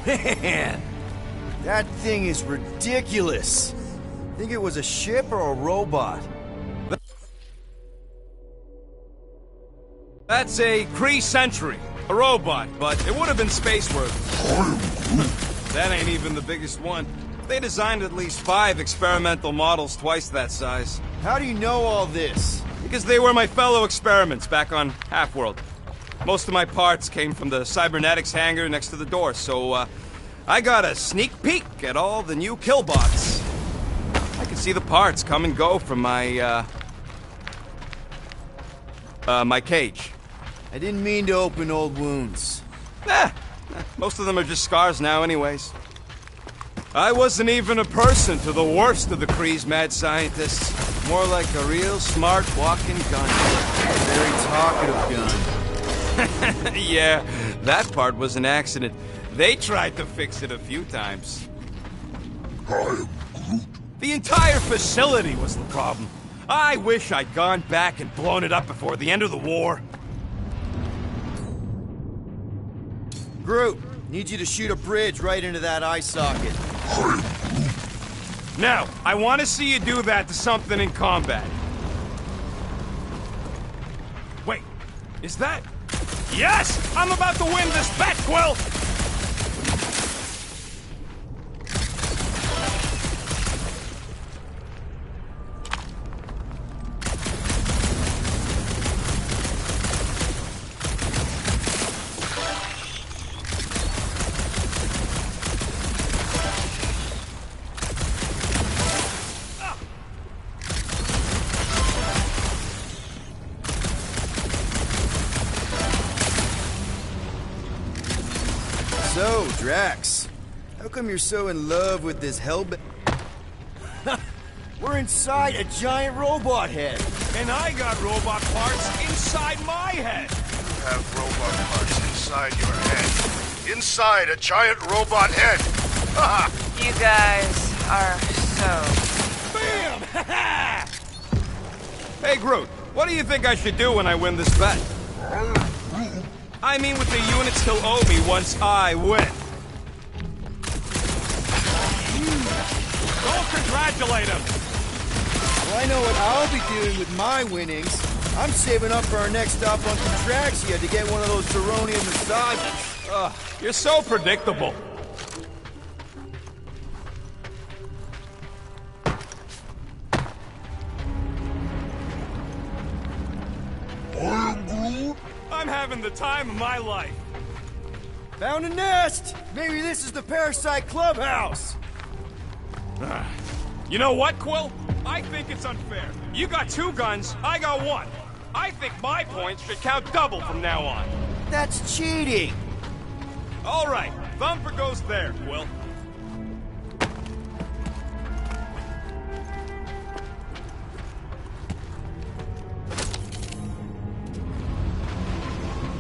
Man, that thing is ridiculous. Think it was a ship or a robot? That's a Kree Sentry, a robot, but it would have been space-worthy. That ain't even the biggest one. They designed at least 5 experimental models twice that size. How do you know all this? Because they were my fellow experiments back on Half-World. Most of my parts came from the cybernetics hangar next to the door, so I got a sneak peek at all the new killbots. I could see the parts come and go from my my cage. I didn't mean to open old wounds. Most of them are just scars now anyways. I wasn't even a person to the worst of the Kree's mad scientists. More like a real smart walking gun. A very talkative gun. Yeah, that part was an accident. They tried to fix it a few times. The entire facility was the problem. I wish I'd gone back and blown it up before the end of the war. Groot, need you to shoot a bridge right into that eye socket. Now, I want to see you do that to something in combat. Wait, is that... Yes! I'm about to win this bet, Quill! So, Drax, how come you're so in love with this hellbent? We're inside a giant robot head. And I got robot parts inside my head. You have robot parts inside your head. Inside a giant robot head. Haha! You guys are so... Bam! Hey, Groot, what do you think I should do when I win this bet? I mean with the units he'll owe me once I win. Don't congratulate him! Well, I know what I'll be doing with my winnings. I'm saving up for our next stop on Contraxia to get one of those Zeronian massages. Ugh, you're so predictable. I'm having the time of my life. Found a nest! Maybe this is the Parasite Clubhouse! You know what, Quill? I think it's unfair. You got 2 guns, I got 1. I think my points should count double from now on. That's cheating! All right, Thumper goes there, Quill.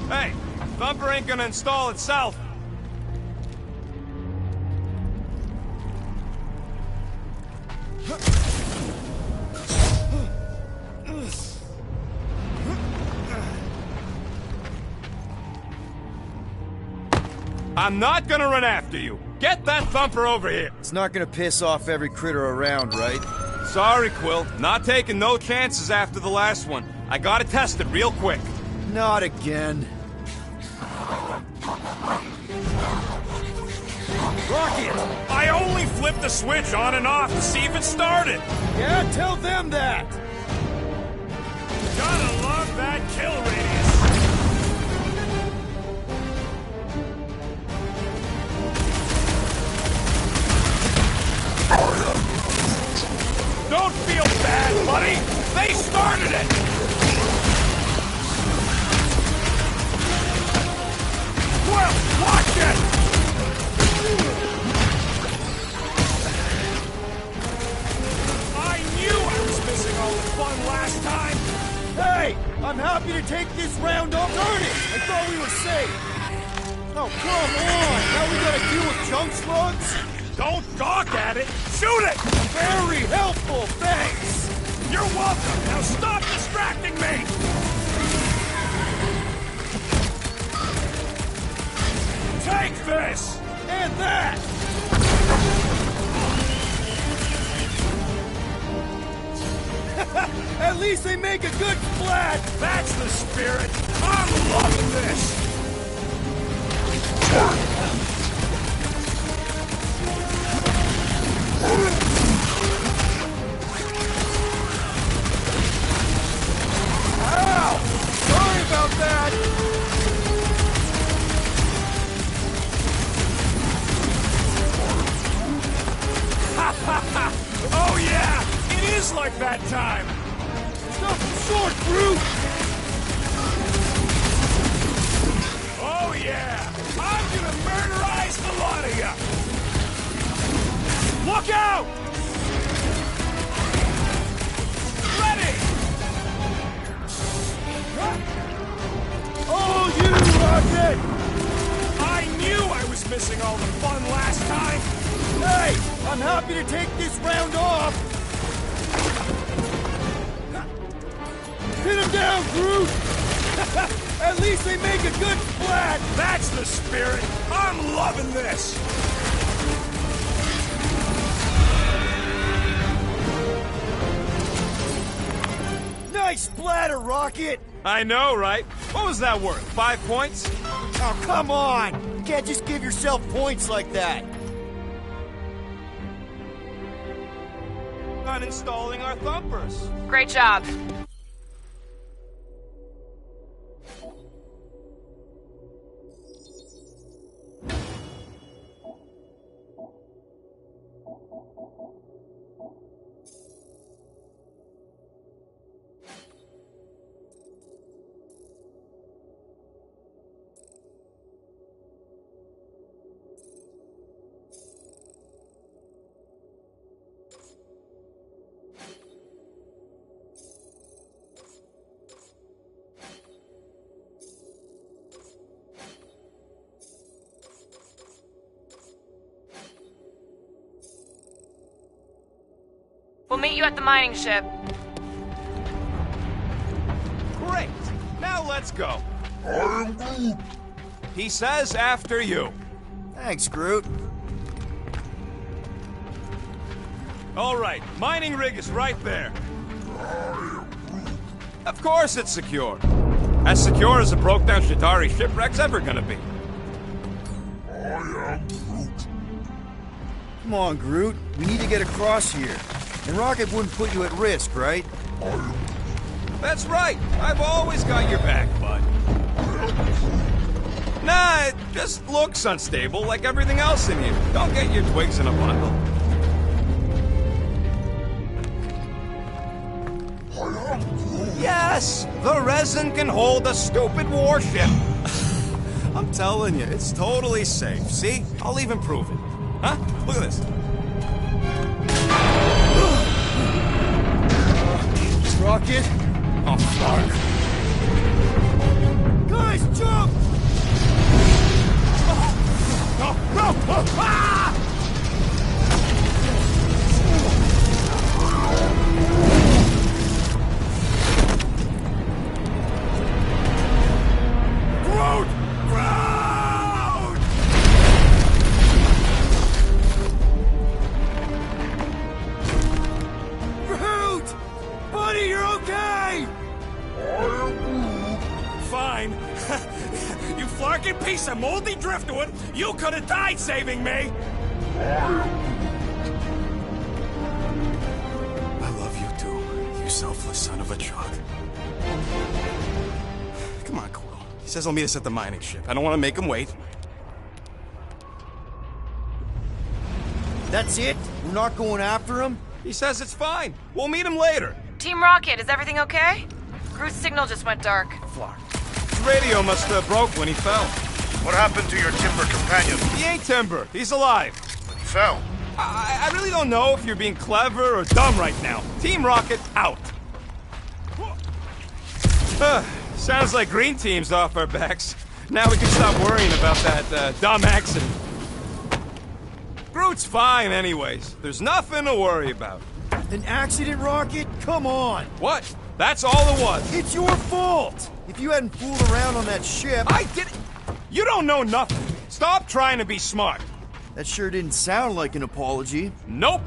Hey, Thumper ain't gonna install itself. I'm not gonna run after you. Get that Thumper over here. It's not gonna piss off every critter around, right? Sorry, Quill. Not taking no chances after the last one. I gotta test it real quick. Not again. Rocket! I only flipped the switch on and off to see if it started. Yeah, tell them that! Gotta love that kill radius. Don't feel bad, buddy. They started it. Well, watch it. I knew I was missing all the fun last time. Hey! I'm happy to take this round off. Darn it! I thought we were safe! Oh, come on! Now we gotta deal with chunk slugs? Don't gawk at it! Shoot it! Very helpful, thanks! You're welcome! Now stop distracting me! Take this! And that! At least they make a good splat! That's the spirit! I'm loving this! Ow! Sorry about that! Oh yeah! It is like that time! Stop short, Groot! Oh yeah! I'm gonna murderize the lot of ya! Look out! Ready! Oh, you rocket! I knew I was missing all the fun last time! Hey, I'm happy to take this round off! Hit him down, Groot! At least they make a good splat! That's the spirit! I'm loving this! Nice splatter, Rocket! I know, right? What was that worth? 5 points? Oh, come on! You can't just give yourself points like that! Uninstalling our thumpers. Great job. We'll meet you at the mining ship. Great. Now let's go. He says after you. Thanks, Groot. All right, mining rig is right there. Of course it's secure. As secure as a broke-down Shatari shipwreck's ever gonna be. Come on, Groot. We need to get across here. And Rocket wouldn't put you at risk, right? That's right. I've always got your back, bud. Nah, it just looks unstable like everything else in here. Don't get your twigs in a bundle. Yes! The resin can hold a stupid warship. I'm telling you, it's totally safe. See? I'll even prove it. Huh? Look at this. Rocket? Oh, fuck. Guys, jump! No! No! Oh, ah! Groot! Groot! Groot! Buddy, you're okay! Fine. You flarkin' piece of moldy driftwood! You could have died saving me! I love you too, you selfless son of a truck. Come on, Quill. He says he'll meet us at the mining ship. I don't want to make him wait. That's it? We're not going after him? He says it's fine. We'll meet him later. Team Rocket, is everything okay? Groot's signal just went dark. Flark. His radio must have broke when he fell. What happened to your timber companion? He ain't Timber. He's alive. But he fell. I really don't know if you're being clever or dumb right now. Team Rocket, out. Sounds like Green Team's off our backs. Now we can stop worrying about that dumb accident. Groot's fine anyways. There's nothing to worry about. An accident, Rocket? Come on! What? That's all it was. It's your fault! If you hadn't fooled around on that ship... I did it. You don't know nothing. Stop trying to be smart. That sure didn't sound like an apology. Nope.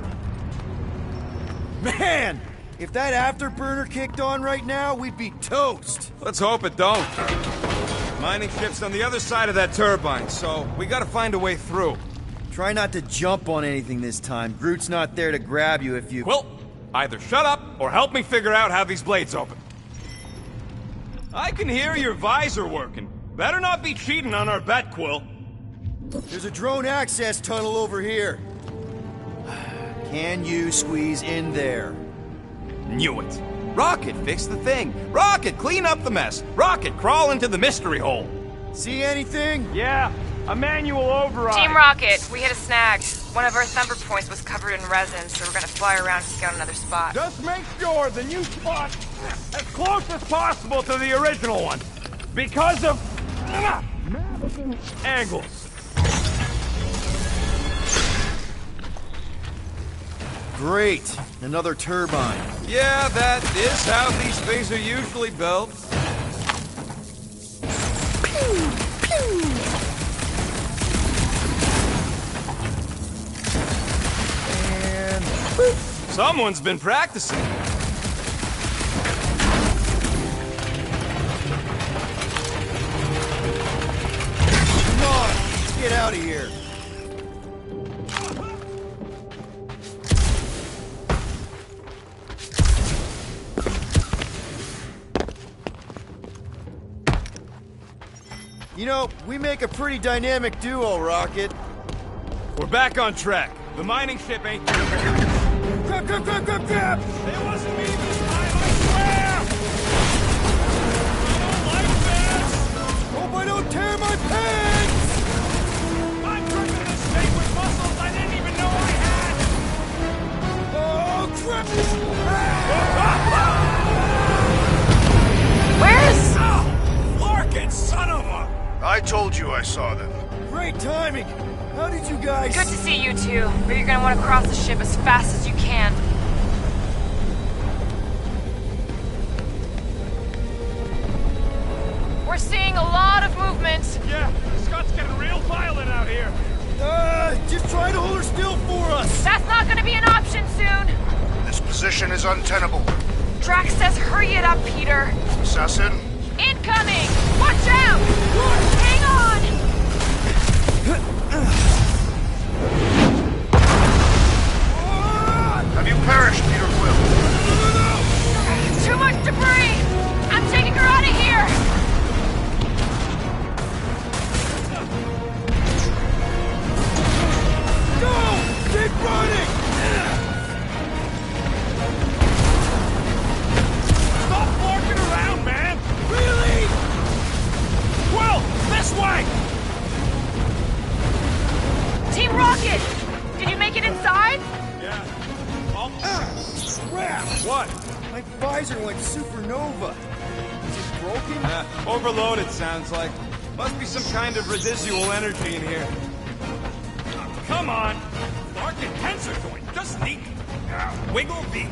Man, if that afterburner kicked on right now, we'd be toast. Let's hope it don't. Mining ship's on the other side of that turbine, so we gotta find a way through. Try not to jump on anything this time. Groot's not there to grab you if you... Quill, either shut up or help me figure out how these blades open. I can hear your visor working. Better not be cheating on our bet, Quill. There's a drone access tunnel over here. Can you squeeze in there? Knew it. Rocket, fix the thing. Rocket, clean up the mess. Rocket, crawl into the mystery hole. See anything? Yeah, a manual override. Team Rocket, we hit a snag. One of our thumper points was covered in resin, so we're gonna fly around to scout another spot. Just make sure the new spot as close as possible to the original one. Because of angles. Great. Another turbine. Yeah, that is how these things are usually built. And... boop. Someone's been practicing. Come on, let's get out of here. You know, we make a pretty dynamic duo, Rocket. We're back on track. The mining ship ain't... Grab, grab, grab, grab, grab! It wasn't me this time, I swear! I don't like this! Hope I don't tear my pants! I'm gripping this thing with muscles I didn't even know I had! Oh, crap! Where's... Oh, Larkin, son of a... I told you I saw them. Great timing! How did you guys... Good to see you two, but you're gonna want to cross the ship as fast as you can. We're seeing a lot of movement. Yeah, Scott's getting real violent out here. Just try to hold her still for us! That's not gonna be an option soon. This position is untenable. Drax says hurry it up, Peter. Assassin, Incoming! Watch out! Hang on! have you perished, Peter Quill? Too much debris! I'm taking her out of here! Go! Keep running! Stop barking around, man! Really? Quill, this way! Team Rocket! Did you make it inside? Yeah. Oh, Crap! What? My visor went supernova. Is it broken? Overloaded, sounds like. Must be some kind of residual energy in here. come on! Larkin tensor joint, just neat. Wiggle the...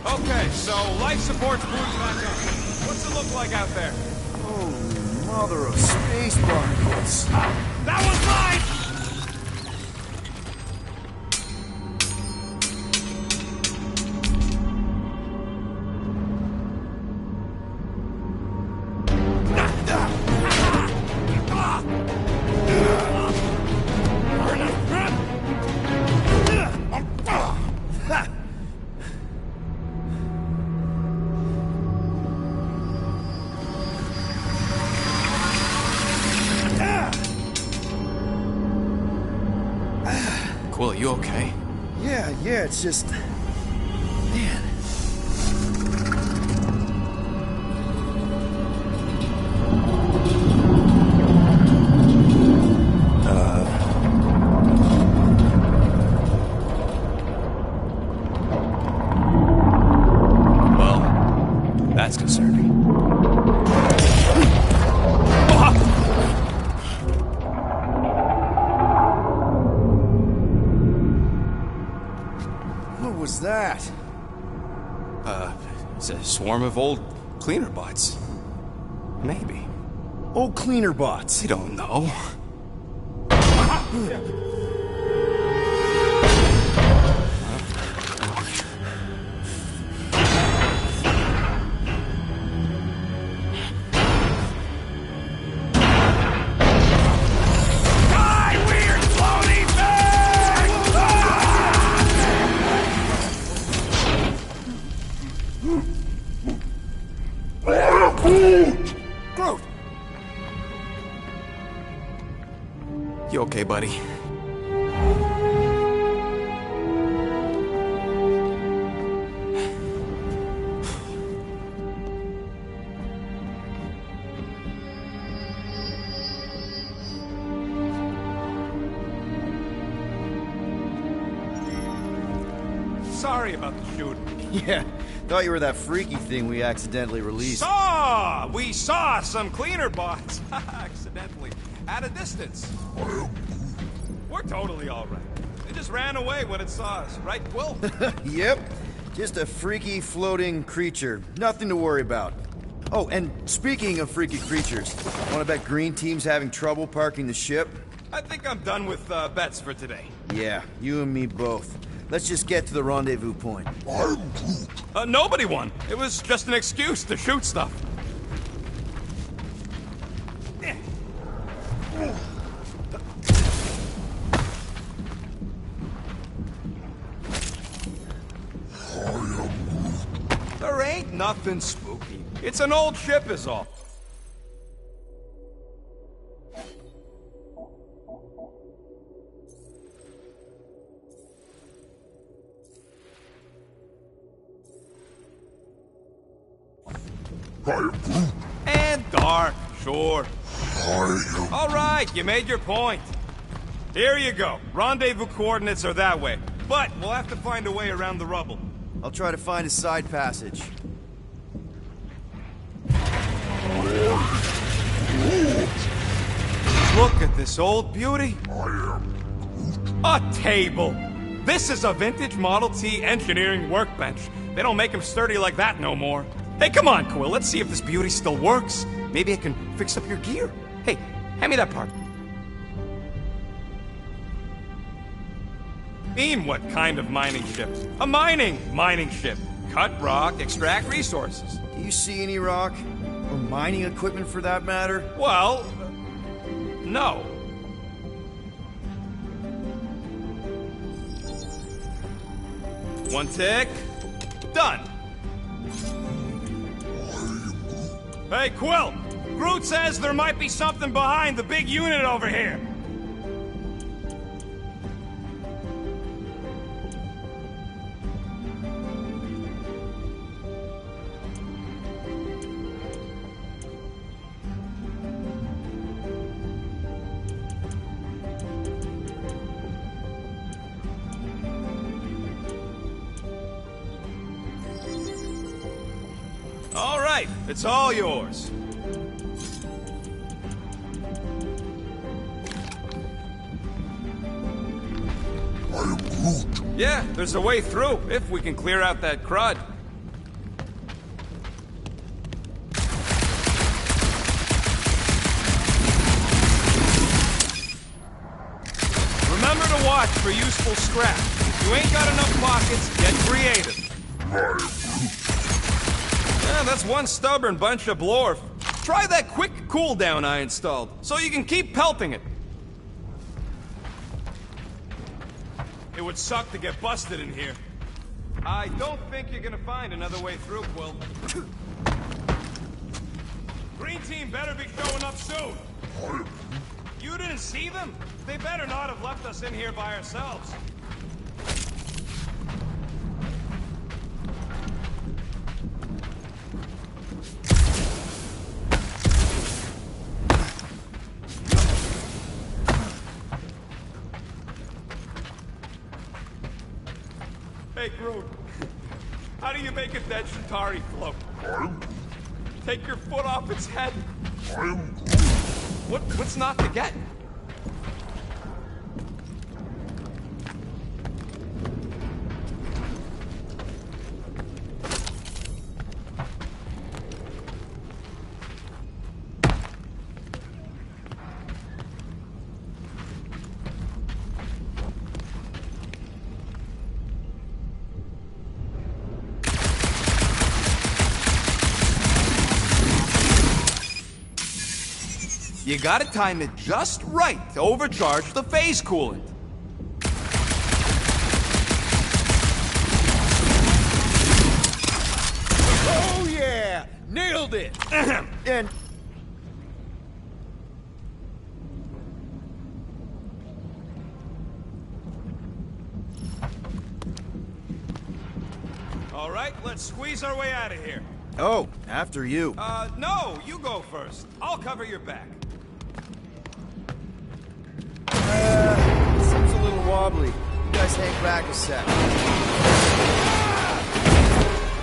Okay, so life support's booted back up. What's it look like out there? Oh, mother of space barnacles. That was mine! Quill, you okay? Yeah, it's just... Man. Well, that's concerning. What was that? It's a swarm of old cleaner bots. Maybe. Oh, cleaner bots. I don't know. Groot! You okay, buddy? Sorry about the shooting. Yeah, thought you were that freaky thing we accidentally released. We saw some cleaner bots. Accidentally. At a distance. We're totally alright. They just ran away when it saw us, right, Quill? Yep, just a freaky floating creature. Nothing to worry about. Oh, and speaking of freaky creatures, wanna bet Green Team's having trouble parking the ship? I think I'm done with bets for today. Yeah, you and me both. Let's just get to the rendezvous point. Nobody won. It was just an excuse to shoot stuff. There ain't nothing spooky. It's an old ship is all. And dark, sure. All right, you made your point. Here you go. Rendezvous coordinates are that way. But we'll have to find a way around the rubble. I'll try to find a side passage. Look at this old beauty. A table. This is a vintage Model T engineering workbench. They don't make them sturdy like that no more. Hey, come on, Quill. Let's see if this beauty still works. Maybe I can fix up your gear. Hey, hand me that part. Mean what kind of mining ship? A mining ship. Cut rock, extract resources. Do you see any rock? Or mining equipment for that matter? Well, no. One tick. Done. Hey, Quill! Groot says there might be something behind the big unit over here. All right, it's all yours. Yeah, there's a way through, if we can clear out that crud. Remember to watch for useful scrap. If you ain't got enough pockets, get creative. Yeah, that's one stubborn bunch of blorf. Try that quick cooldown I installed, so you can keep pelting it. It would suck to get busted in here. I don't think you're gonna find another way through, Quill. Green Team better be showing up soon. You didn't see them? They better not have left us in here by ourselves. Hey, Groot. How do you make a dead Chitauri float? Take your foot off its head. What's not to get? You gotta time it just right to overcharge the phase coolant. Oh yeah! Nailed it! And... All right, let's squeeze our way out of here. Oh, after you. No, you go first. I'll cover your back. Seems a little wobbly. You guys hang back a sec.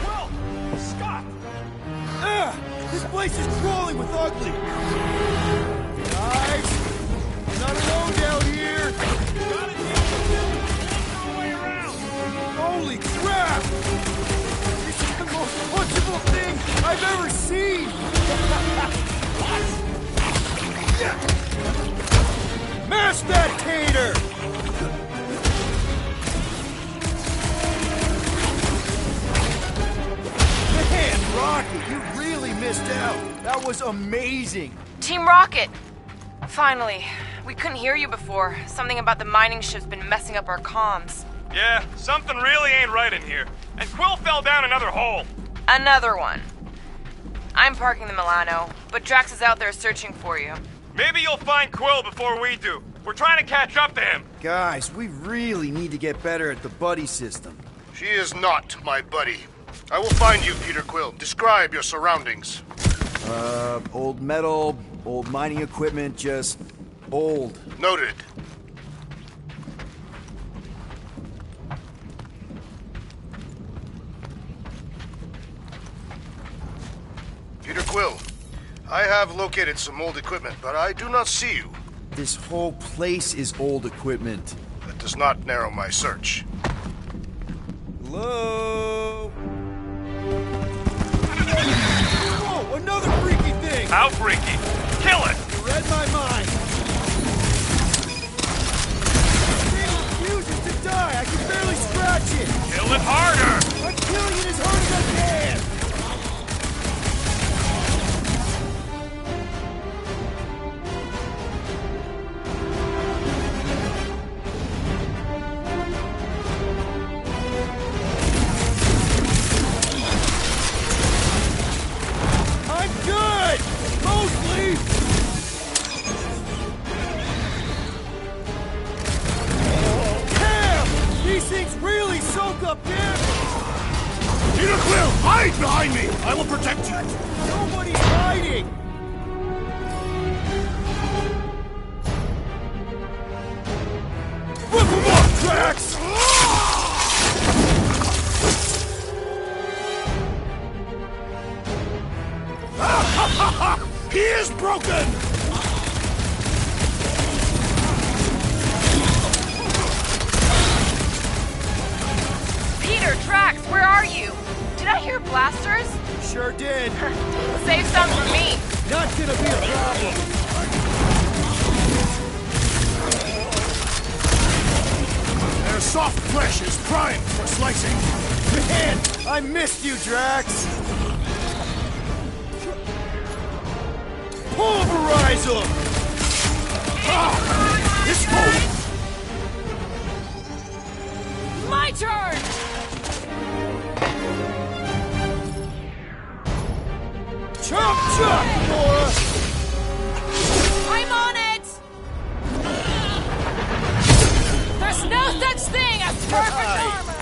Well, Scott! This place is crawling with ugly. Guys, you're not alone down here. Gotta deal our way around. Holy crap! This is the most punchable thing I've ever seen! Mash that tater! Man, Rocky, you really missed out. That was amazing. Team Rocket! Finally. We couldn't hear you before. Something about the mining ship's been messing up our comms. Yeah, something really ain't right in here. And Quill fell down another hole. Another one. I'm parking the Milano, but Drax is out there searching for you. Maybe you'll find Quill before we do. We're trying to catch up to him. Guys, we really need to get better at the buddy system. She is not my buddy. I will find you, Peter Quill. Describe your surroundings. Old metal, old mining equipment, just old. Noted. Peter Quill, I have located some old equipment, but I do not see you. This whole place is old equipment. That does not narrow my search. Hello? Whoa, another freaky thing! How freaky. Kill it. You read my mind. It refuses to die. I can barely scratch it. Kill it harder. I'm killing it as hard as I can. I'm good! Mostly! Damn! These things really soak up damage! Peter Quill, hide behind me! I will protect you! Nobody's hiding! Rip him up, Drax! He is broken! Peter, Drax, where are you? Did I hear blasters? Sure did. Save some for me. Not gonna be a problem. Their soft flesh is primed for slicing. Man, I missed you, Drax! Pulverize them! This fool! My turn! Chop chop, Nora! I'm on it! There's no such thing as perfect armor!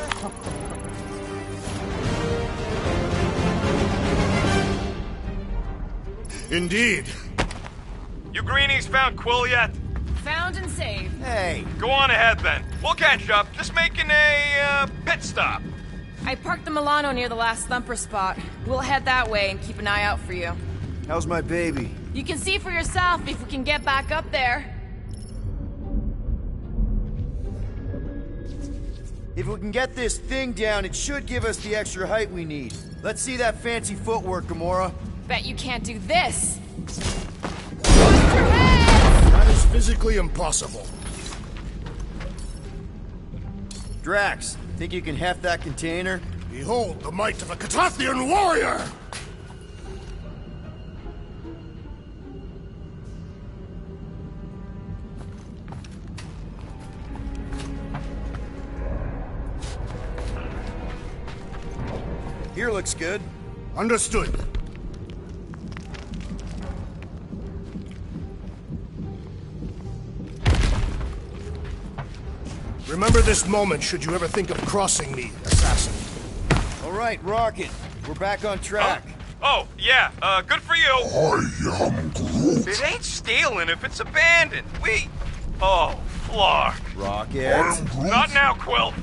Indeed. You greenies found Quill yet? Found and saved. Hey, Go on ahead then. We'll catch up. Just making a pit stop. I parked the Milano near the last thumper spot. We'll head that way and keep an eye out for you. how's my baby? You can see for yourself if we can get back up there. If we can get this thing down, it should give us the extra height we need. Let's see that fancy footwork, Gamora. Bet you can't do this. Watch your head! That is physically impossible. Drax, think you can heft that container? Behold the might of a Catathian warrior! Here looks good. Understood. Remember this moment should you ever think of crossing me, assassin. All right, Rocket. We're back on track. Oh, yeah, good for you. I am Groot. It ain't stealing if it's abandoned. Oh, Flark. Rocket. Not now, Quill.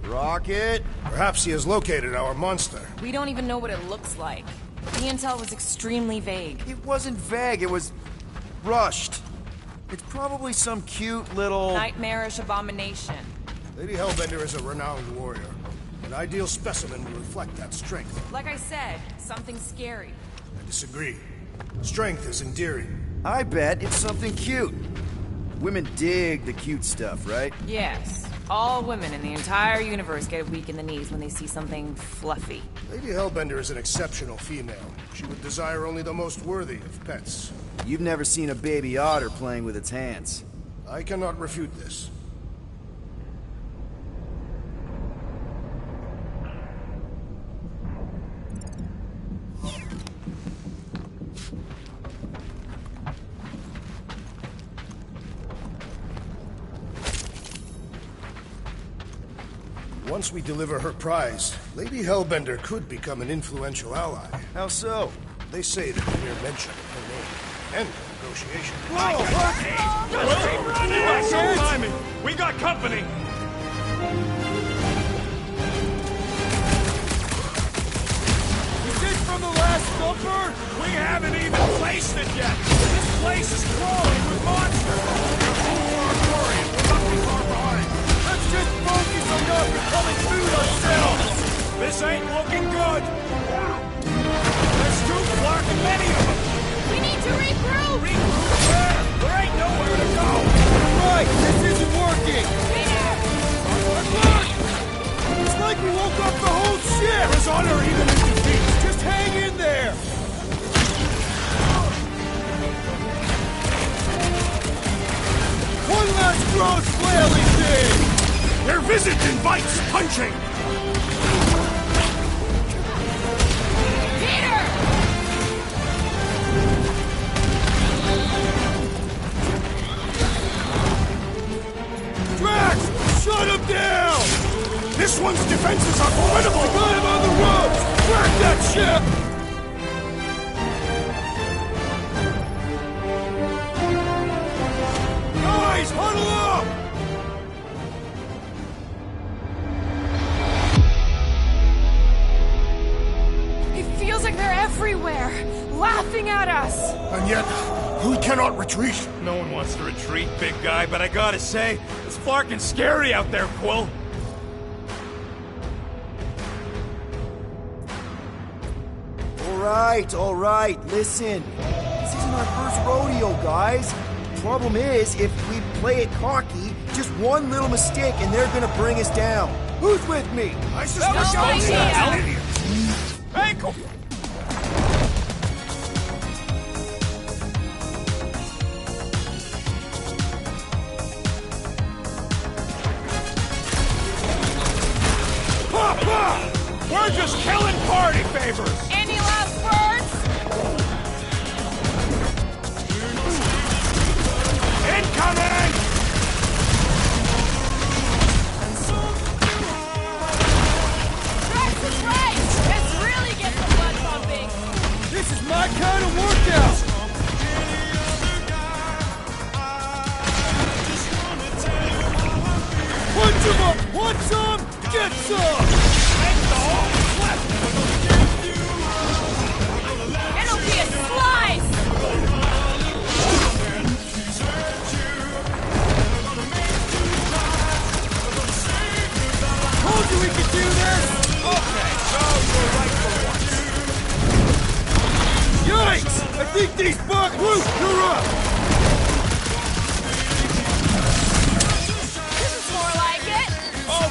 Rocket. Perhaps he has located our monster. We don't even know what it looks like. The intel was extremely vague. It wasn't vague, it was rushed. It's probably some cute little... Nightmarish abomination. Lady Hellbender is a renowned warrior. An ideal specimen will reflect that strength. Like I said, something scary. I disagree. Strength is endearing. I bet it's something cute. Women dig the cute stuff, right? Yes. All women in the entire universe get weak in the knees when they see something fluffy. Lady Hellbender is an exceptional female. She would desire only the most worthy of pets. You've never seen a baby otter playing with its hands. I cannot refute this. Once we deliver her prize, Lady Hellbender could become an influential ally. How so? They say that the mere mention of her name and negotiation. You got some timing. We got company. Is this from the last bumper? We haven't even placed it yet. This place is crawling with monsters. We're not too far behind. Let's just focus on not becoming food ourselves. This ain't looking good. There's too fucking many of them. We need to regroup! Regroup where? There ain't nowhere to go. Right, this isn't working! Peter! Look! It's like we woke up the whole ship! There's honor even in defeat. Just hang in there! One last gross flailing thing! Their visit invites punching. Peter! Drax! Shut him down! This one's defenses are formidable. Got him on the ropes! Crack that ship! Guys, huddle up! It feels like they're everywhere, laughing at us. And yet, we cannot retreat. No one wants to retreat, big guy, but I gotta say, it's fucking scary out there, Quill. All right, listen. This isn't our first rodeo, guys. Problem is, if we play it cocky, just one little mistake and they're gonna bring us down. Who's with me? I suspect No idea. an idiot. Hey, cool. Papa! We're just killing party favors! Any last words? Incoming! Drax is right! Let's really get the blood pumping! This is my kind of workout! Punch him up! Want some? Get some! It'll be a slice! Told you we could do this! Okay, so you're right for once. Yikes! I think these bugs... Luke, you're up! This is more like it!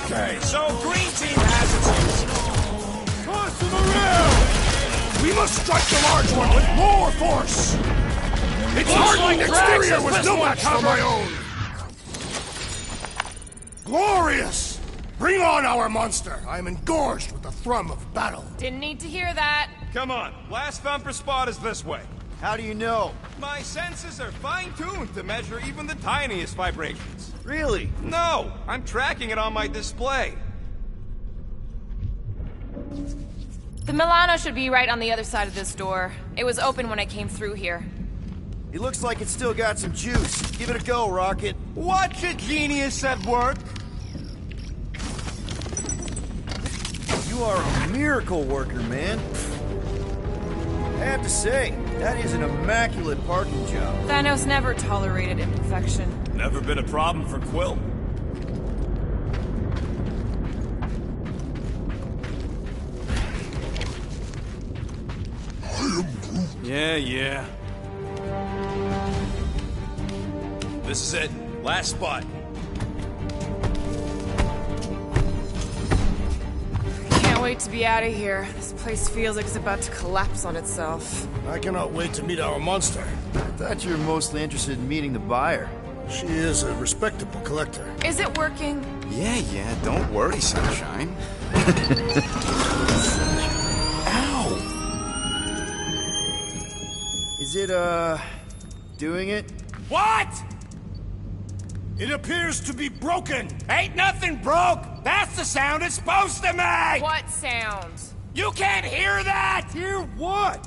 Okay, so Green Team has its use. Toss him around! We must strike the large one with more force! Its hardened exterior was no match for my own! Glorious! Bring on our monster! I am engorged with the thrum of battle. Didn't need to hear that. Come on, last thumper spot is this way. How do you know? My senses are fine-tuned to measure even the tiniest vibrations. Really? No, I'm tracking it on my display. The Milano should be right on the other side of this door. It was open when I came through here. It looks like it's still got some juice. Give it a go, Rocket. Watch a genius at work. You are a miracle worker, man. I have to say, that is an immaculate parking job. Thanos never tolerated imperfection. Never been a problem for Quill. Yeah. This is it. Last spot. Can't wait to be out of here. This place feels like it's about to collapse on itself. I cannot wait to meet our monster. I thought you were mostly interested in meeting the buyer. She is a respectable collector. Is it working? Yeah, don't worry, Sunshine. Ow! Is it, doing it? What? It appears to be broken. Ain't nothing broke. That's the sound it's supposed to make. What sound? You can't hear that. Hear what?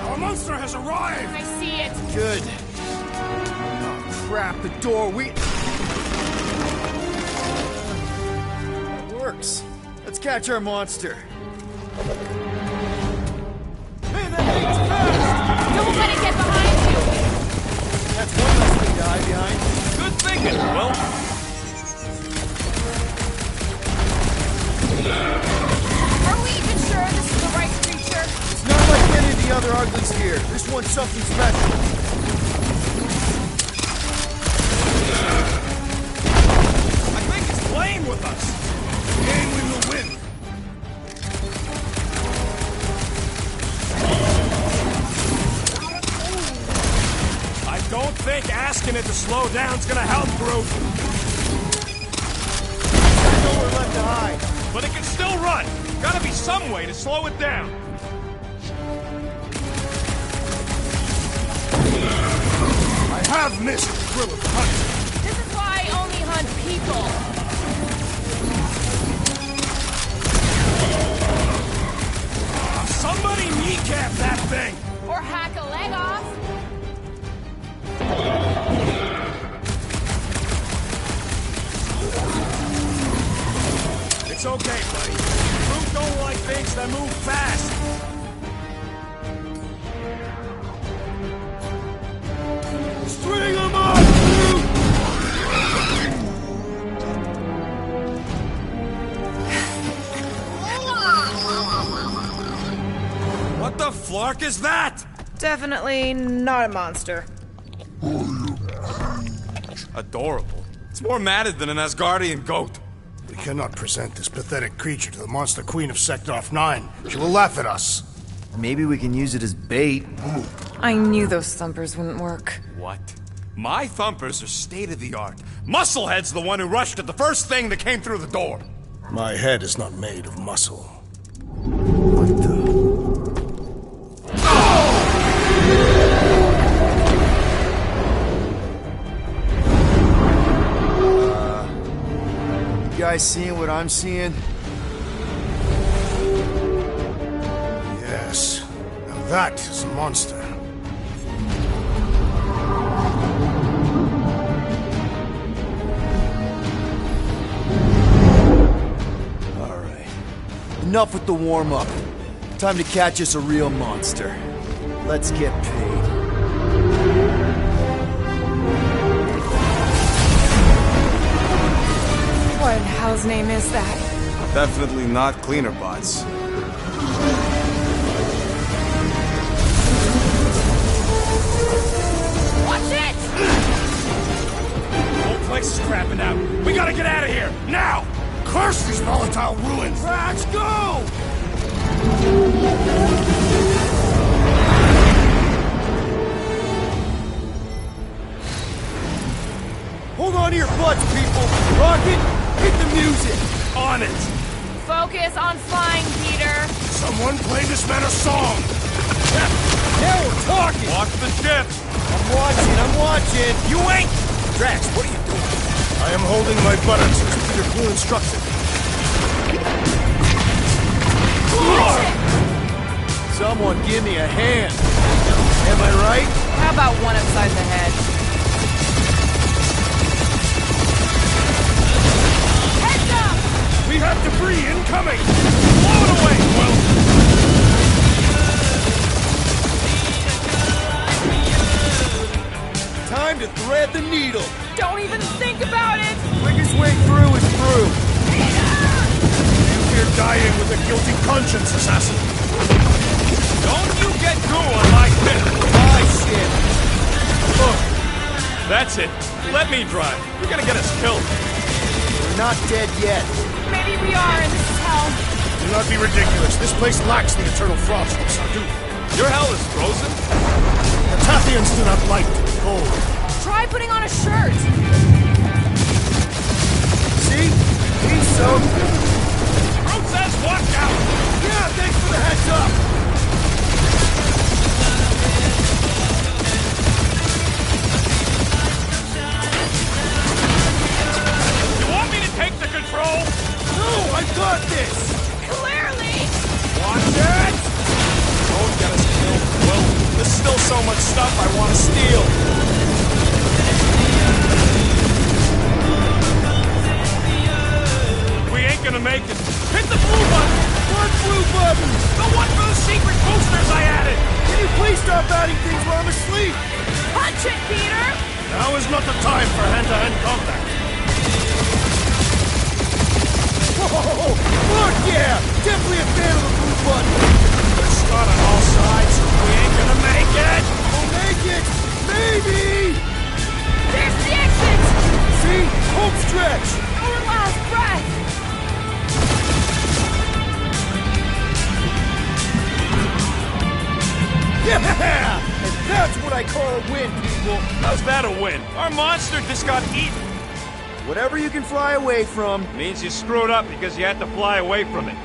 Our monster has arrived! I see it. Good. Oh, crap, the door, That works. Let's catch our monster. Hey, that thing's fast! Don't let it get behind you. That's one less thing to hide behind. Good thinking, Will. Are we even sure this is the right creature? It's not like any of the other uglies here. This one's something special. I think it's playing with us. Game we will win. I don't think asking it to slow down's gonna help, Groot. There's nowhere left to hide. But it can still run. Gotta be some way to slow it down. I have missed the thrill of hunting. This is why I only hunt people. Somebody kneecap that thing. Or hack a leg off. It's okay, buddy. Groot don't like things that move fast. String 'em up! What the flark is that? Definitely not a monster. Adorable. It's more matted than an Asgardian goat. We cannot present this pathetic creature to the monster queen of Sector 9. She will laugh at us. Maybe we can use it as bait. I knew those thumpers wouldn't work. What? My thumpers are state-of-the-art. Musclehead's the one who rushed at the first thing that came through the door. My head is not made of muscle. What the? You guys seeing what I'm seeing? Yes. Now that is a monster. All right. Enough with the warm-up. Time to catch us a real monster. Let's get paid. What in hell's name is that? Definitely not cleaner bots. Watch it! Drax, go! Hold on to your butts, people! Rocket, hit the music! On it! Focus on flying, Peter. Someone play this man a song! Now we're talking! Watch the ship! I'm watching! You ain't! Drax, what are you doing? I am holding my buttocks as Peter Quill instructed. Someone give me a hand. Am I right? How about one upside the head? Heads up! We have debris incoming! Blow it away, Quill! Time to thread the needle. Don't even think about it! Quickest way through is through. You're dying with a guilty conscience, assassin. Don't you get through on my ship! My shit. Look, that's it. Let me drive. You're gonna get us killed. We're not dead yet. Maybe we are, and this is hell. Do not be ridiculous. This place lacks the eternal frost of Sardu. Your hell is frozen? The Tathians do not like to be cold. Try putting on a shirt. See? He's so... Groot says watch out! Yeah, thanks for the heads up. You want me to take the control? No, I got this. Clearly! Watch it! Don't get us killed, Quill. There's still so much stuff I want to steal. We ain't gonna make it. Hit the blue button! What blue button? The one for the secret boosters I added! Can you please stop adding things while I'm asleep? Punch it, Peter! Now is not the time for hand-to-hand combat. Whoa! Fuck yeah! Definitely a fan of the blue button. They're shot on all sides. We ain't gonna make it! We'll make it! Maybe! There's the exit! See? Home stretch! Our last breath! Yeah! And that's what I call a win, people! How's that a win? Our monster just got eaten. Whatever you can fly away from. Means you screwed up because you had to fly away from it.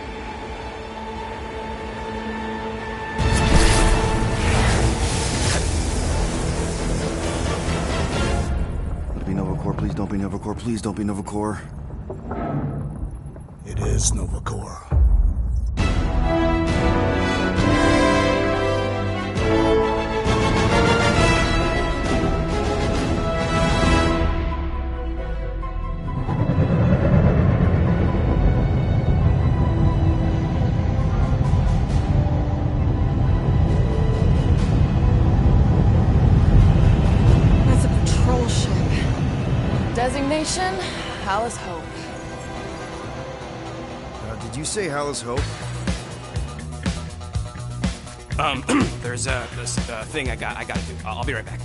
Don't be Novacore, please don't be Novacore, please don't be Novacore. It is Novacore. That's a patrol ship. Designation, Alice Hope. Did you say Hallis Hope? There's this thing I gotta do. I'll be right back.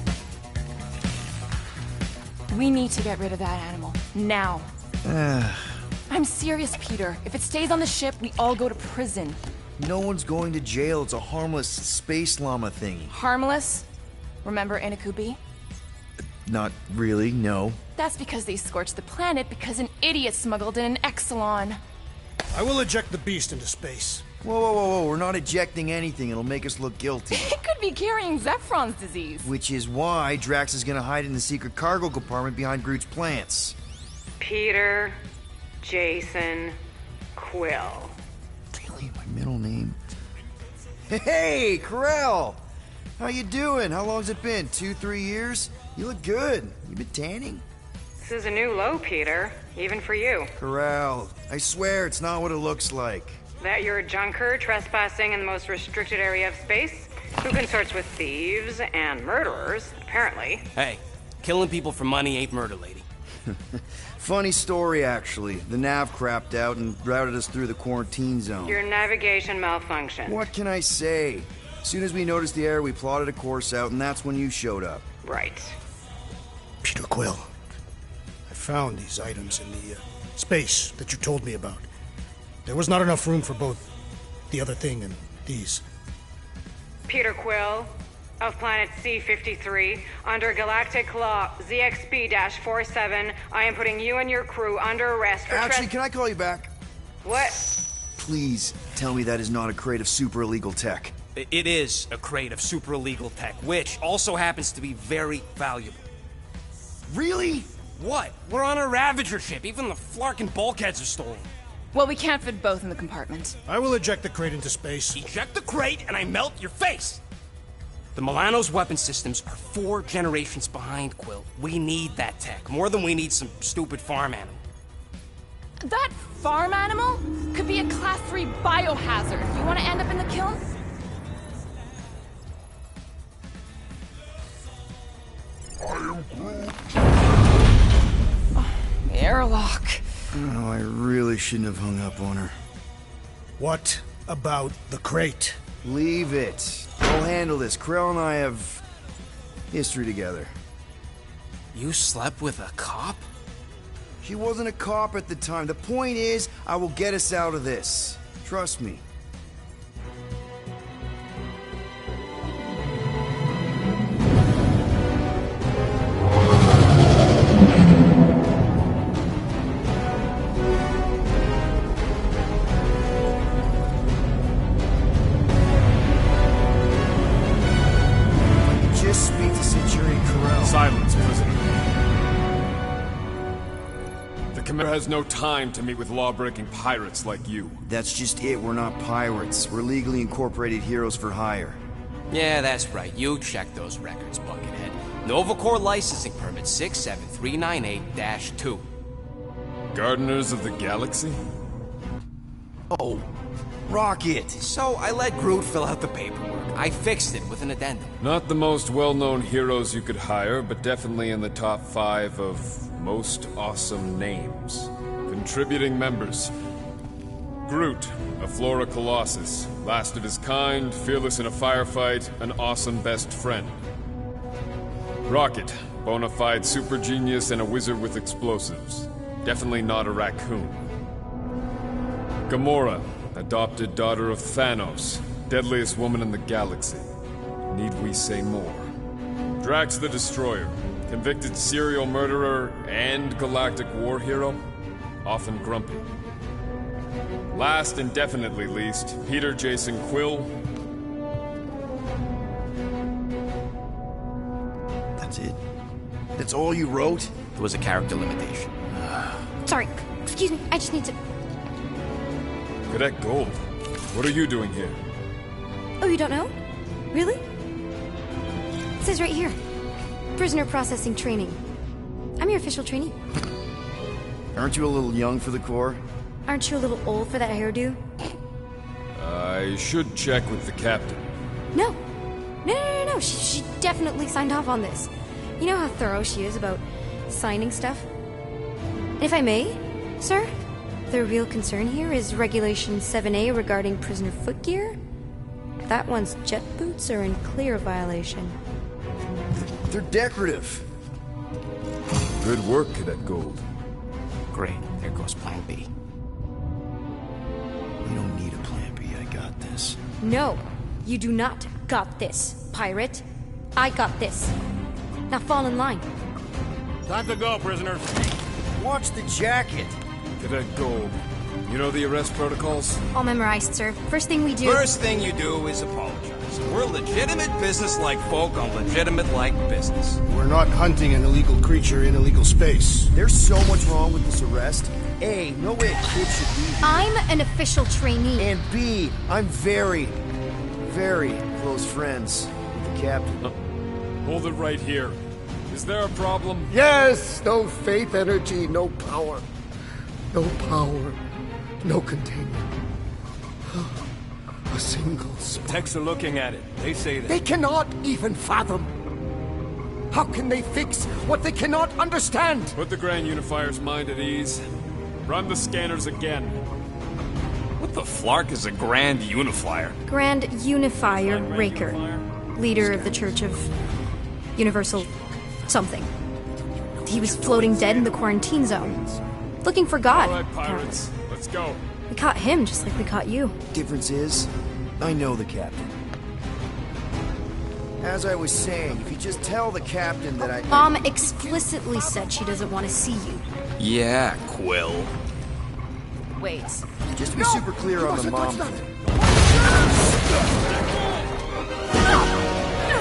We need to get rid of that animal. Now. I'm serious, Peter. If it stays on the ship, we all go to prison. No one's going to jail. It's a harmless space llama thingy. Harmless? Remember Inakubi? Not really, no. That's because they scorched the planet because an idiot smuggled in an Exelon. I will eject the beast into space. Whoa. We're not ejecting anything. It'll make us look guilty. It could be carrying Zephron's disease. Which is why Drax is gonna hide in the secret cargo compartment behind Groot's plants. Peter, Jason, Quill. Really? My middle name? Hey, Corell! How you doing? How long's it been? 2-3 years? You look good. You been tanning? This is a new low, Peter. Even for you. Corral, I swear it's not what it looks like. That you're a junker trespassing in the most restricted area of space? Who consorts with thieves and murderers, apparently. Hey, killing people for money ain't murder, lady. Funny story, actually. The nav crapped out and routed us through the quarantine zone. Your navigation malfunctioned. What can I say? As soon as we noticed the error, we plotted a course out, and that's when you showed up. Right. Peter Quill. I found these items in the space that you told me about. There was not enough room for both the other thing and these. Peter Quill, of planet C-53, under Galactic Law ZXB-47, I am putting you and your crew under arrest for Actually, can I call you back? What? Please tell me that is not a crate of super illegal tech. It is a crate of super illegal tech, which also happens to be very valuable. Really? What? We're on a Ravager ship. Even the Flarkin bulkheads are stolen. Well, we can't fit both in the compartment. I will eject the crate into space. Eject the crate and I melt your face! The Milano's weapon systems are 4 generations behind, Quill. We need that tech, more than we need some stupid farm animal. That farm animal could be a Class 3 biohazard. You want to end up in the kiln? Airlock. Oh, I really shouldn't have hung up on her. What about the crate? Leave it. I'll handle this. Krell and I have history together. You slept with a cop? She wasn't a cop at the time. The point is, I will get us out of this. Trust me. Just speak to Centurion Carell. Silence, prisoner. The Commander has no time to meet with law-breaking pirates like you. That's just it. We're not pirates. We're legally incorporated heroes for hire. Yeah, that's right. You check those records, Buckethead. Novacore licensing permit 67398-2. Gardeners of the Galaxy? Oh, Rocket! So I let Groot fill out the paperwork. I fixed it with an addendum. Not the most well-known heroes you could hire, but definitely in the top 5 of most awesome names. Contributing members. Groot, a Flora Colossus, last of his kind, fearless in a firefight, an awesome best friend. Rocket, bona fide super genius and a wizard with explosives. Definitely not a raccoon. Gamora, adopted daughter of Thanos, deadliest woman in the galaxy. Need we say more? Drax the Destroyer, convicted serial murderer and galactic war hero, often grumpy. Last and definitely least, Peter Jason Quill. That's it? That's all you wrote? There was a character limitation. Sorry, excuse me, I just need to... Cadet Gold, what are you doing here? Oh, you don't know? Really? It says right here. Prisoner processing training. I'm your official trainee. Aren't you a little young for the Corps? Aren't you a little old for that hairdo? I should check with the captain. No. No. She definitely signed off on this. You know how thorough she is about signing stuff? And if I may, sir, the real concern here is Regulation 7A regarding prisoner footgear. That one's jet boots are in clear violation. They're decorative. Good work, Cadet Gold. Great. There goes Plan B. We don't need a plan B. I got this. No, you do not got this, pirate. I got this. Now fall in line. Time to go, prisoners. Watch the jacket. Cadet Gold, you know the arrest protocols? All memorized, sir. First thing we do... First thing you do is apologize. We're legitimate business-like folk on legitimate-like business. We're not hunting an illegal creature in illegal space. There's so much wrong with this arrest. A, no way a kid should be here. I'm an official trainee. And B, I'm very, very close friends with the captain. Hold it right here. Is there a problem? Yes! No faith energy, no power. No power, no containment. A single spark. Techs are looking at it. They say that. They cannot even fathom. How can they fix what they cannot understand? Put the Grand Unifier's mind at ease. Run the scanners again. What the flark is a Grand Unifier? Grand Unifier Raker, leader of the Church of Universal something. He was floating dead in the quarantine zone, looking for God. All right, pirates. Let's go. We caught him just like we caught you. Difference is, I know the captain. As I was saying, if you just tell the captain that I... Mom explicitly said she doesn't want to see you. Yeah, Quill. Wait. Just to be super clear on the mom thing.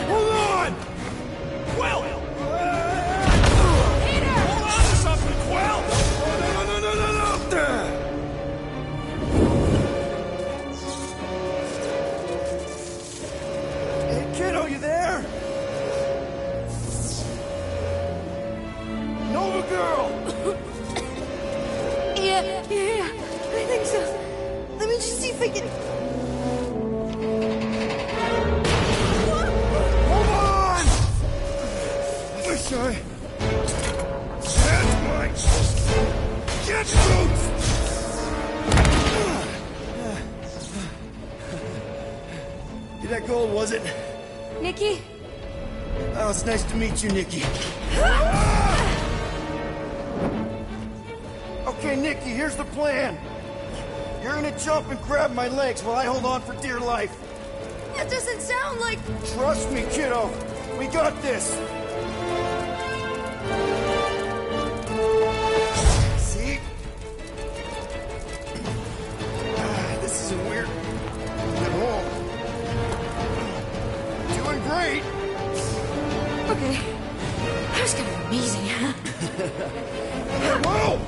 Hold on! Quill! Peter! Hold on to something, Quill! No! Hey, kiddo, you there? Nova girl! Yeah, I think so. Let me just see if I can... Hold on! I wish I... That's my... Get boots! Get that gold, was it? Nikki? Oh, it's nice to meet you, Nikki. Okay, Nikki, here's the plan. You're gonna jump and grab my legs while I hold on for dear life. That doesn't sound like... Trust me, kiddo. We got this. See? This is a weird... Get home. Doing great. Okay. That was kind of amazing, huh? Whoa!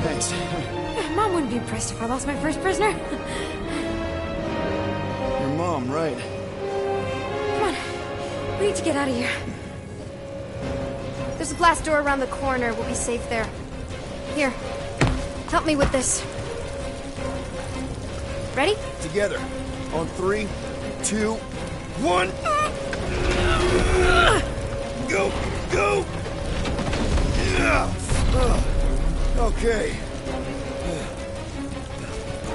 Thanks. Mom wouldn't be impressed if I lost my first prisoner. Your mom, right? Come on. We need to get out of here. There's a glass door around the corner. We'll be safe there. Here. Help me with this. Ready? Together. On 3, 2, 1. Go! Go! Okay.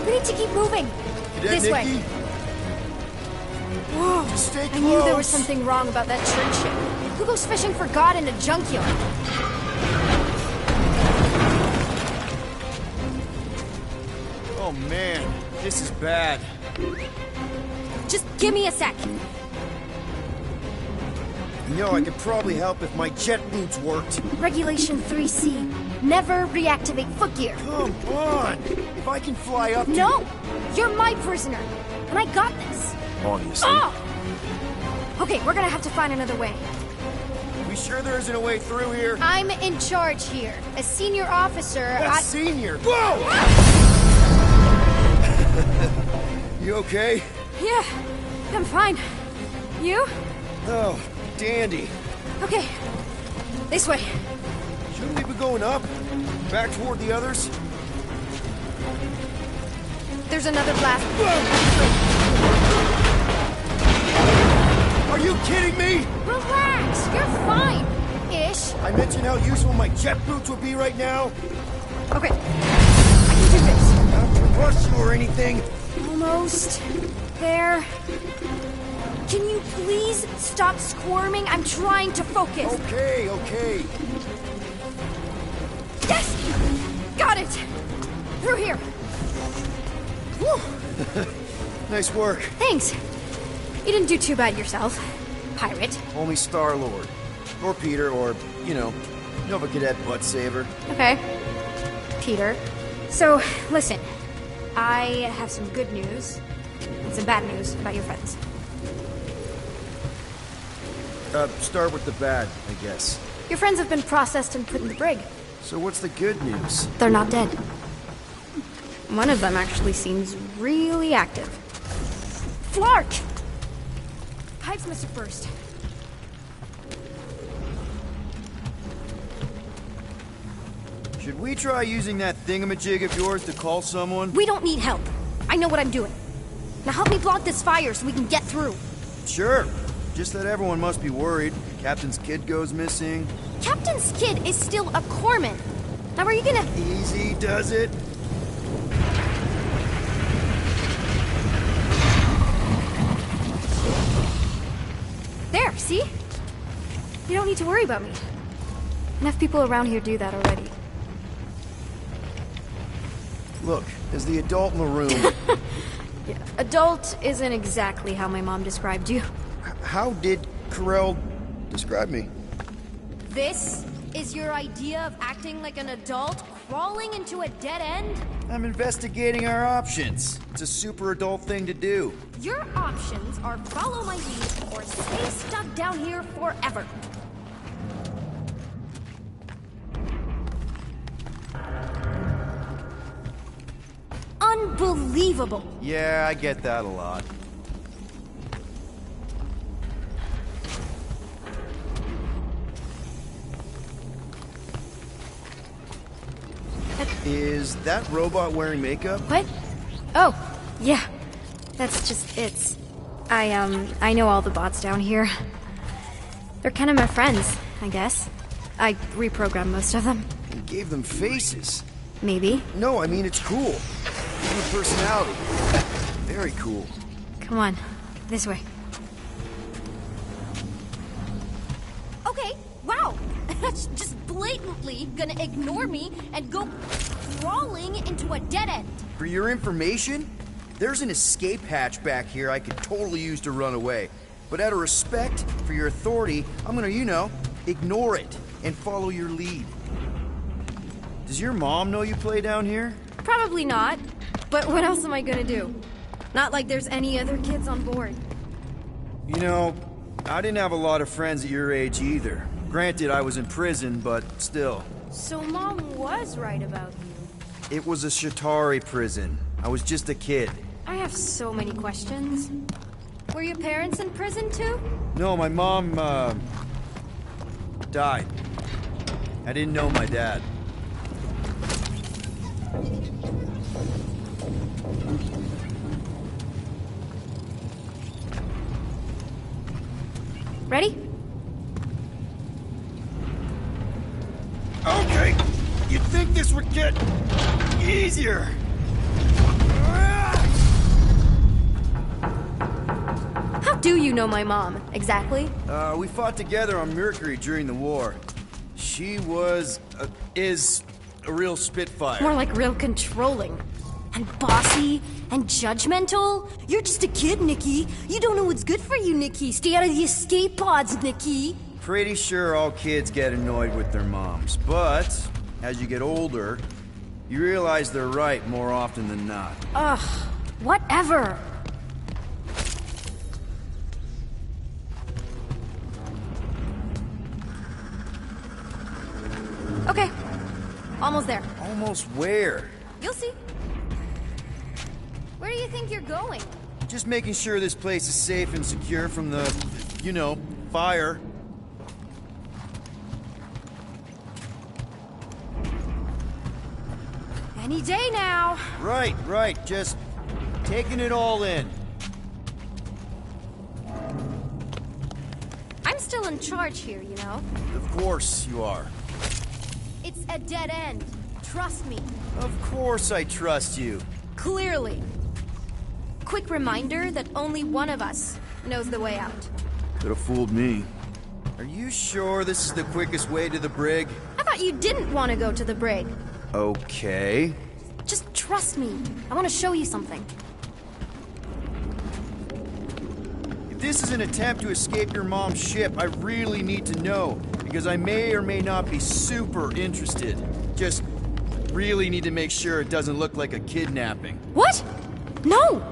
We need to keep moving. Cadet This way. Nikki? Whoa. Just stay I close. knew there was something wrong about that church ship. Who goes fishing for God in a junkyard? Oh man, this is bad. Just give me a sec. You know, I could probably help if my jet boots worked. Regulation 3C. Never reactivate footgear. Come on! If I can fly up to... No! You're my prisoner. And I got this. Obviously. Oh! Okay, we're gonna have to find another way. We sure there isn't a way through here? I'm in charge here. As senior officer, That's senior! Whoa! You okay? Yeah, I'm fine. You? Oh, dandy. Okay. This way. Shouldn't we be going up? Back toward the others? There's another blast. Are you kidding me? Relax, you're fine. Ish. I mentioned how useful my jet boots would be right now. Okay. I can do this. Not to rush you or anything. Almost. There. Can you please stop squirming? I'm trying to focus. Okay. Yes! Got it! Through here. Whew. Nice work. Thanks. You didn't do too bad yourself, pirate. Only Star-Lord. Or Peter, or, you know, Nova Cadet Butt Saver. Okay. Peter. So, listen. I have some good news and some bad news about your friends. Start with the bad, I guess. Your friends have been processed and put in the brig. So what's the good news? They're not dead. One of them actually seems really active. Flark! Pipes must have burst. Should we try using that thingamajig of yours to call someone? We don't need help. I know what I'm doing. Now help me block this fire so we can get through. Sure. Just that everyone must be worried. Captain's kid goes missing. Captain's kid is still a corpsman. Now are you gonna... Easy does it. There, see? You don't need to worry about me. Enough people around here do that already. Look, as the adult in the room... Yeah, adult isn't exactly how my mom described you. How did Carell describe me? This is your idea of acting like an adult crawling into a dead end? I'm investigating our options. It's a super adult thing to do. Your options are follow my lead or stay stuck down here forever. Unbelievable. Yeah, I get that a lot. Is that robot wearing makeup? What? Oh, yeah. That's just it's. I know all the bots down here. They're kind of my friends, I guess. I reprogrammed most of them. You gave them faces. Maybe. No, I mean, it's cool. Give them personality. Very cool. Come on, this way. Okay, wow. That's just blatantly gonna ignore me and go crawling into a dead end. For your information, there's an escape hatch back here I could totally use to run away. But out of respect for your authority, I'm gonna, ignore it and follow your lead. Does your mom know you play down here? Probably not. But what else am I gonna do? Not like there's any other kids on board. I didn't have a lot of friends at your age either. Granted, I was in prison, but still. So Mom was right about you. It was a Shatari prison. I was just a kid. I have so many questions. Were your parents in prison too? No, my mom, died. I didn't know my dad. Ready? Okay. You'd think this would get easier. How do you know my mom, exactly? We fought together on Mercury during the war. She is a real spitfire. More like real controlling. And bossy and judgmental. You're just a kid, Nikki. You don't know what's good for you, Nikki. Stay out of the escape pods, Nikki. Pretty sure all kids get annoyed with their moms, but as you get older, you realize they're right more often than not. Ugh, whatever. Okay, almost there. Almost where? You'll see. Where do you think you're going? Just making sure this place is safe and secure from the, fire. Any day now. Right. Just taking it all in. I'm still in charge here, you know? Of course you are. It's a dead end. Trust me. Of course I trust you. Clearly. Quick reminder that only one of us knows the way out. Could have fooled me. Are you sure this is the quickest way to the brig? I thought you didn't want to go to the brig. Okay. Just trust me. I want to show you something. If this is an attempt to escape your mom's ship, I really need to know, because I may or may not be super interested. Just really need to make sure it doesn't look like a kidnapping. What? No.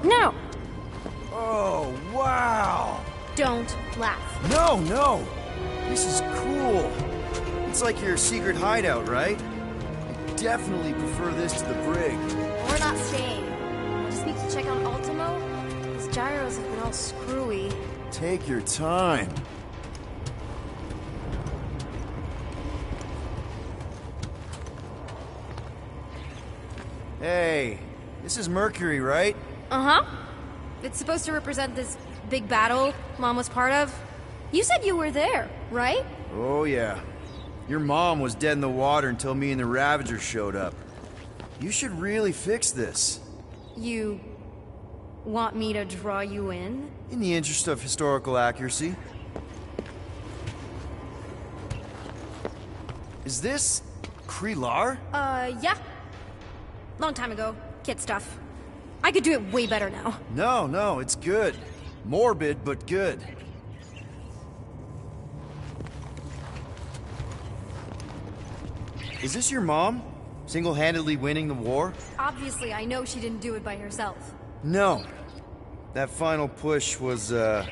Oh, wow. Don't laugh. No. This is cool. It's like your secret hideout, right? I definitely prefer this to the brig. We're not staying. I just need to check on Ultimo. His gyros have been all screwy. Take your time. Hey, this is Mercury, right? Uh-huh. It's supposed to represent this big battle Mom was part of. You said you were there, right? Oh, yeah. Your mom was dead in the water until me and the Ravagers showed up. You should really fix this. You want me to draw you in? In the interest of historical accuracy. Is this Krelar? Yeah. Long time ago. Kid stuff. I could do it way better now. No, it's good. Morbid, but good. Is this your mom? Single-handedly winning the war? Obviously, I know she didn't do it by herself. No. That final push was, it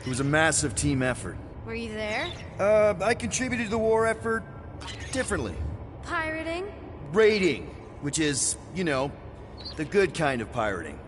was a massive team effort. Were you there? I contributed to the war effort differently. Pirating? Raiding, which is, you know, the good kind of pirating.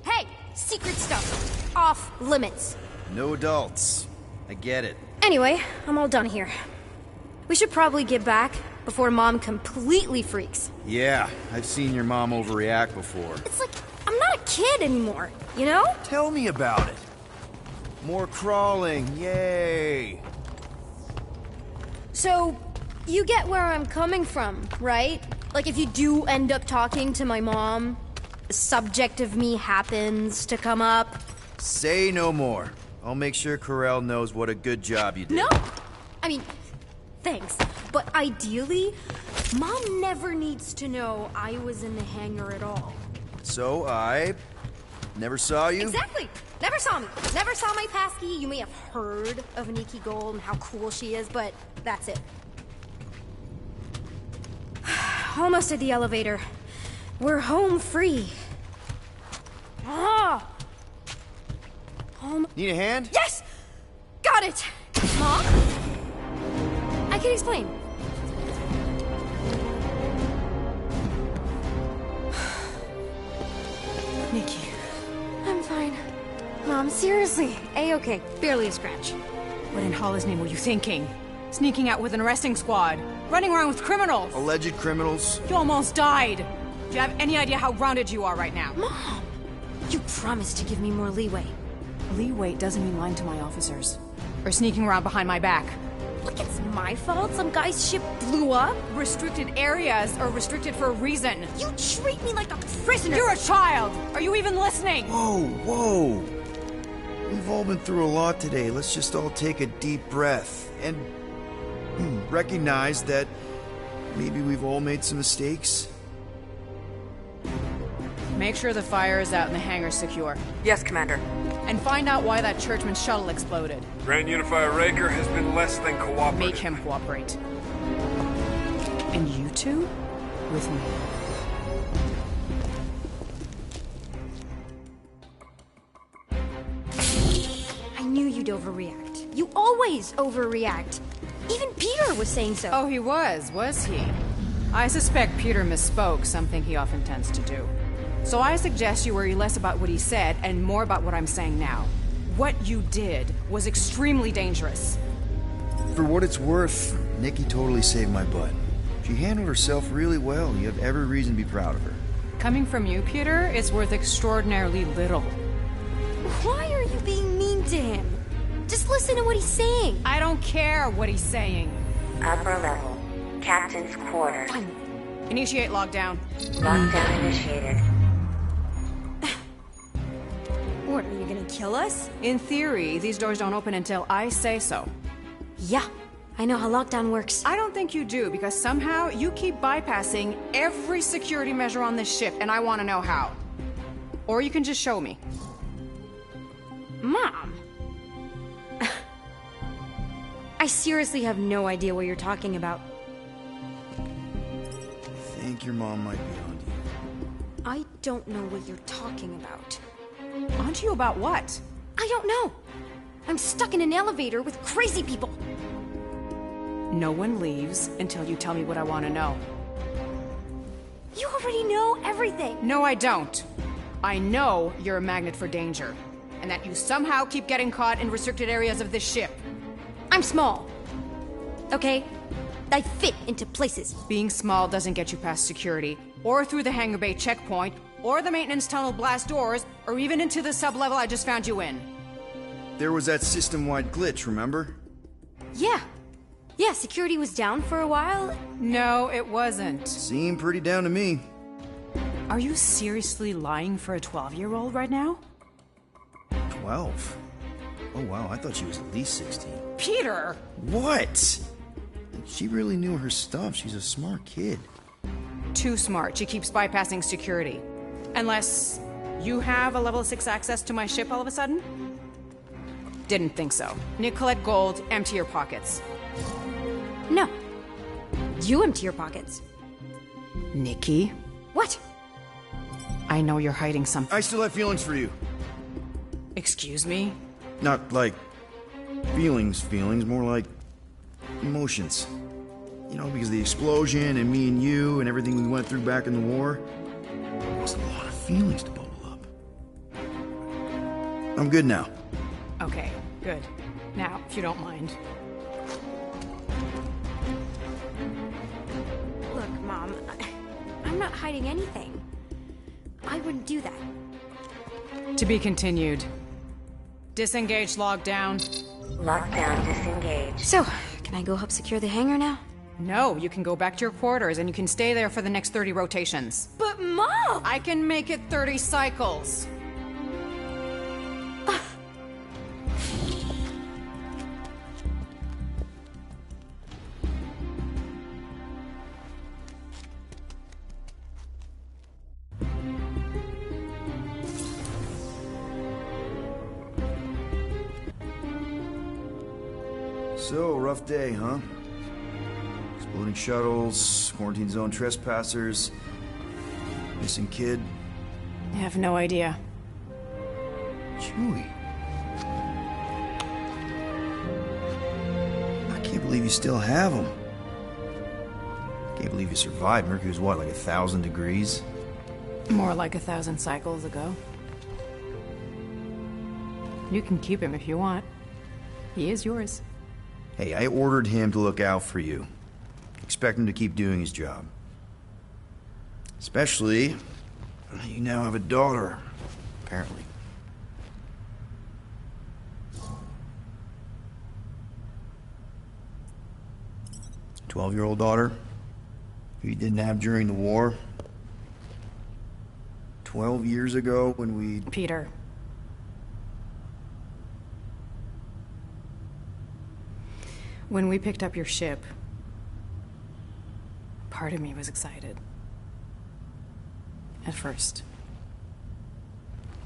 Hey! Secret stuff. Off limits. No adults. I get it. Anyway, I'm all done here. We should probably get back before Mom completely freaks. Yeah, I've seen your mom overreact before. It's like, I'm not a kid anymore, you know? Tell me about it. More crawling, yay! So, you get where I'm coming from, right? Like, if you do end up talking to my mom, the subject of me happens to come up. Say no more. I'll make sure Corell knows what a good job you did. No! I mean, thanks. But ideally, Mom never needs to know I was in the hangar at all. So I never saw you? Exactly! Never saw me. Never saw my passkey. You may have heard of Nikki Gold and how cool she is, but that's it. Almost at the elevator. We're home free. Ah! Home. Need a hand? Yes! Got it! Mom? I can explain. Nikki. I'm fine. Mom, seriously. A-okay. Barely a scratch. What in Hollis' name were you thinking? Sneaking out with an arresting squad? Running around with criminals? Alleged criminals? You almost died. Do you have any idea how grounded you are right now? Mom! You promised to give me more leeway. Leeway doesn't mean lying to my officers. Or sneaking around behind my back. Look, it's my fault some guy's ship blew up. Restricted areas are restricted for a reason. You treat me like a prisoner. You're a child! Are you even listening? Whoa. We've all been through a lot today. Let's just all take a deep breath and recognize that maybe we've all made some mistakes. Make sure the fire is out and the hangar's secure. Yes, Commander. And find out why that churchman's shuttle exploded. Grand Unifier Raker has been less than cooperative. Make him cooperate. And you two? With me. I knew you'd overreact. You always overreact. Even Peter was saying so. Oh, he was he? I suspect Peter misspoke, something he often tends to do. So I suggest you worry less about what he said and more about what I'm saying now. What you did was extremely dangerous. For what it's worth, Nikki totally saved my butt. She handled herself really well. You have every reason to be proud of her. Coming from you, Peter, it's worth extraordinarily little. Why are you being mean to him? Just listen to what he's saying. I don't care what he's saying. Upper level. Captain's quarters. Initiate lockdown. Lockdown initiated. What, are you gonna kill us? In theory, these doors don't open until I say so. Yeah, I know how lockdown works. I don't think you do, because somehow you keep bypassing every security measure on this ship, and I want to know how. Or you can just show me. Mom! I seriously have no idea what you're talking about. I think your mom might be on to you. I don't know what you're talking about. Onto you about what? I don't know. I'm stuck in an elevator with crazy people. No one leaves until you tell me what I want to know. You already know everything. No, I don't. I know you're a magnet for danger, and that you somehow keep getting caught in restricted areas of this ship. I'm small. Okay? I fit into places. Being small doesn't get you past security, or through the hangar bay checkpoint, or the maintenance tunnel blast doors, or even into the sub-level I just found you in. There was that system-wide glitch, remember? Yeah. Yeah, security was down for a while. No, it wasn't. Seemed pretty down to me. Are you seriously lying for a 12-year-old right now? 12? Oh wow, I thought she was at least 16. Peter! What? She really knew her stuff. She's a smart kid. Too smart. She keeps bypassing security. Unless you have a level 6 access to my ship all of a sudden? Didn't think so. Nicolette Gold, empty your pockets. No. You empty your pockets. Nikki? What? I know you're hiding something. I still have feelings for you. Excuse me? Not like feelings, more like emotions. You know, because of the explosion and me and you and everything we went through back in the war, there's a lot of feelings to bubble up. I'm good now. Okay, good. Now, if you don't mind. Look, Mom, I'm not hiding anything. I wouldn't do that. To be continued. Disengage, log down. Lockdown disengaged. So, can I go help secure the hangar now? No, you can go back to your quarters and you can stay there for the next 30 rotations. But Mom! I can make it 30 cycles. So, rough day, huh? Exploding shuttles, quarantine zone trespassers, missing kid. I have no idea. Chewie. I can't believe you still have him. Can't believe you survived. Mercury was what, like 1,000 degrees? More like 1,000 cycles ago. You can keep him if you want. He is yours. Hey, I ordered him to look out for you. Expect him to keep doing his job. Especially, you now have a daughter, apparently. A 12-year-old daughter who you didn't have during the war. 12 years ago when we... Peter. When we picked up your ship, part of me was excited. At first.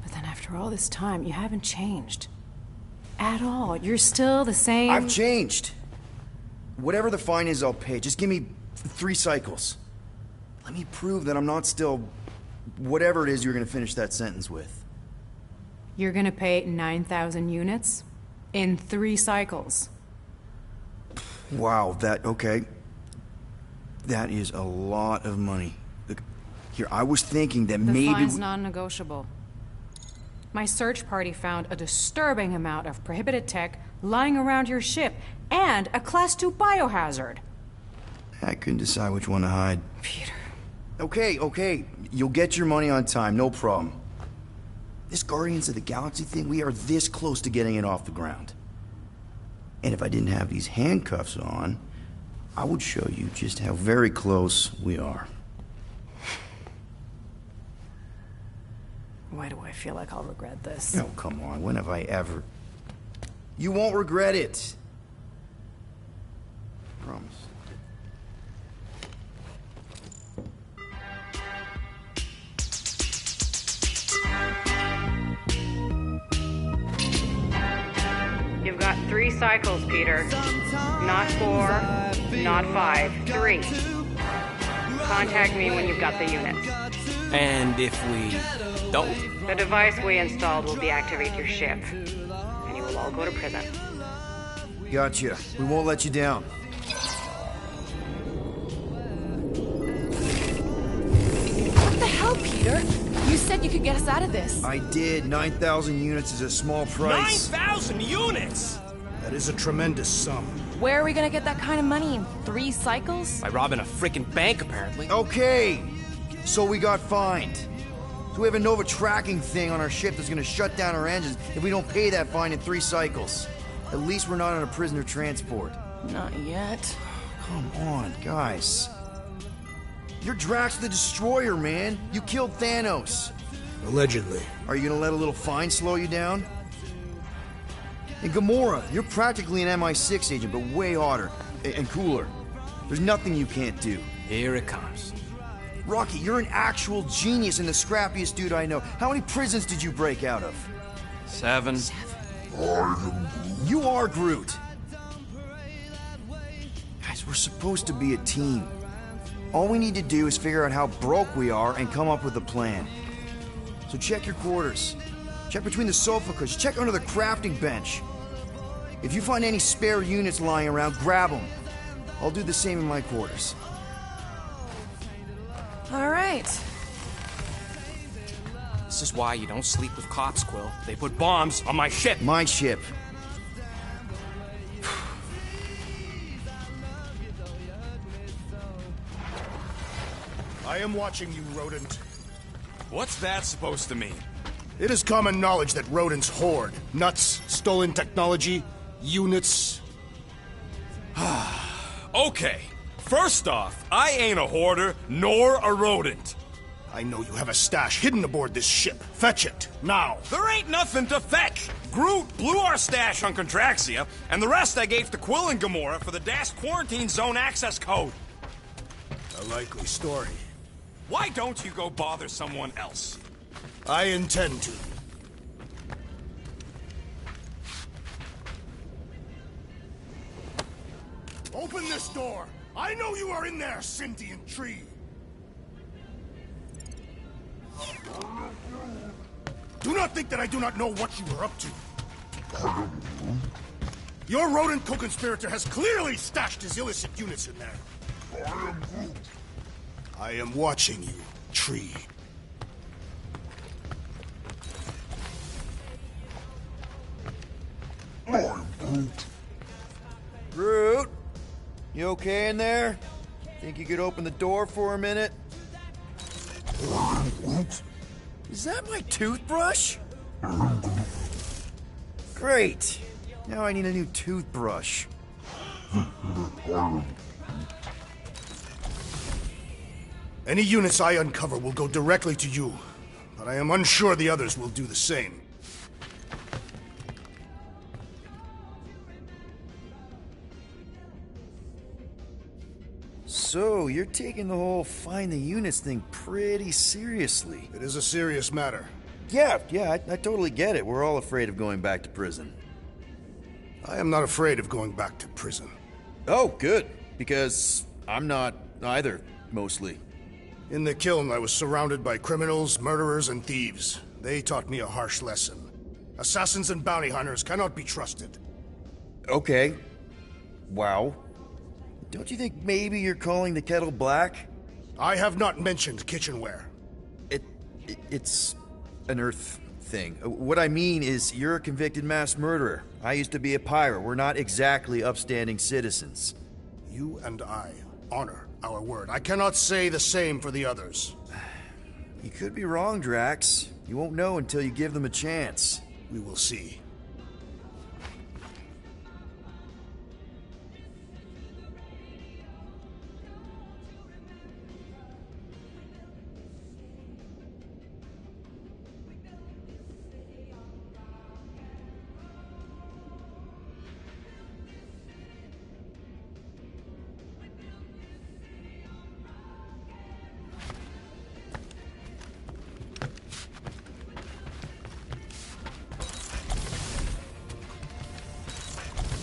But then after all this time, you haven't changed. At all. You're still the same... I've changed. Whatever the fine is, I'll pay. Just give me 3 cycles. Let me prove that I'm not still... whatever it is you're gonna finish that sentence with. You're gonna pay 9,000 units in 3 cycles. Wow, okay. That is a lot of money. Look, here, I was thinking that maybe... The fine's non-negotiable. My search party found a disturbing amount of prohibited tech lying around your ship, and a Class 2 biohazard. I couldn't decide which one to hide. Peter. Okay. You'll get your money on time, no problem. This Guardians of the Galaxy thing, we are this close to getting it off the ground. And if I didn't have these handcuffs on, I would show you just how very close we are. Why do I feel like I'll regret this? Oh, come on. When have I ever... You won't regret it. Promise. You've got 3 cycles, Peter. Not 4, not 5, 3. Contact me when you've got the units. And if we don't? The device we installed will deactivate your ship, and you will all go to prison. Gotcha. We won't let you down. What the hell, Peter? You said you could get us out of this. I did. 9,000 units is a small price. 9,000 units?! That is a tremendous sum. Where are we gonna get that kind of money in 3 cycles? By robbing a freaking bank, apparently. Okay. So we got fined. So we have a Nova tracking thing on our ship that's gonna shut down our engines if we don't pay that fine in 3 cycles. At least we're not on a prisoner transport. Not yet. Come on, guys. You're Drax the Destroyer, man. You killed Thanos. Allegedly. Are you gonna let a little fine slow you down? And Gamora, you're practically an MI6 agent, but way hotter and cooler. There's nothing you can't do. Here it comes. Rocky, you're an actual genius and the scrappiest dude I know. How many prisons did you break out of? 7. You are Groot. Guys, we're supposed to be a team. All we need to do is figure out how broke we are and come up with a plan. So check your quarters. Check between the sofa cushions. Check under the crafting bench. If you find any spare units lying around, grab them. I'll do the same in my quarters. All right. This is why you don't sleep with cops, Quill. They put bombs on my ship. My ship. I am watching you, rodent. What's that supposed to mean? It is common knowledge that rodents hoard nuts, stolen technology, units. Okay. First off, I ain't a hoarder nor a rodent. I know you have a stash hidden aboard this ship. Fetch it, now. There ain't nothing to fetch. Groot blew our stash on Contraxia, and the rest I gave to Quill and Gamora for the DAS quarantine zone access code. A likely story. Why don't you go bother someone else? I intend to. Open this door! I know you are in there, sentient tree! Do not think that I do not know what you are up to. Your rodent co-conspirator has clearly stashed his illicit units in there. I am watching you, tree. Groot, you okay in there? Think you could open the door for a minute? Is that my toothbrush? Great. Now I need a new toothbrush. Any units I uncover will go directly to you, but I am unsure the others will do the same. So, you're taking the whole find the units thing pretty seriously. It is a serious matter. Yeah, I totally get it. We're all afraid of going back to prison. I am not afraid of going back to prison. Oh, good. Because I'm not either, mostly. In the kiln, I was surrounded by criminals, murderers, and thieves. They taught me a harsh lesson. Assassins and bounty hunters cannot be trusted. Okay. Wow. Don't you think maybe you're calling the kettle black? I have not mentioned kitchenware. It's an Earth thing. What I mean is, you're a convicted mass murderer. I used to be a pirate. We're not exactly upstanding citizens. You and I honor our word. I cannot say the same for the others. You could be wrong, Drax. You won't know until you give them a chance. We will see.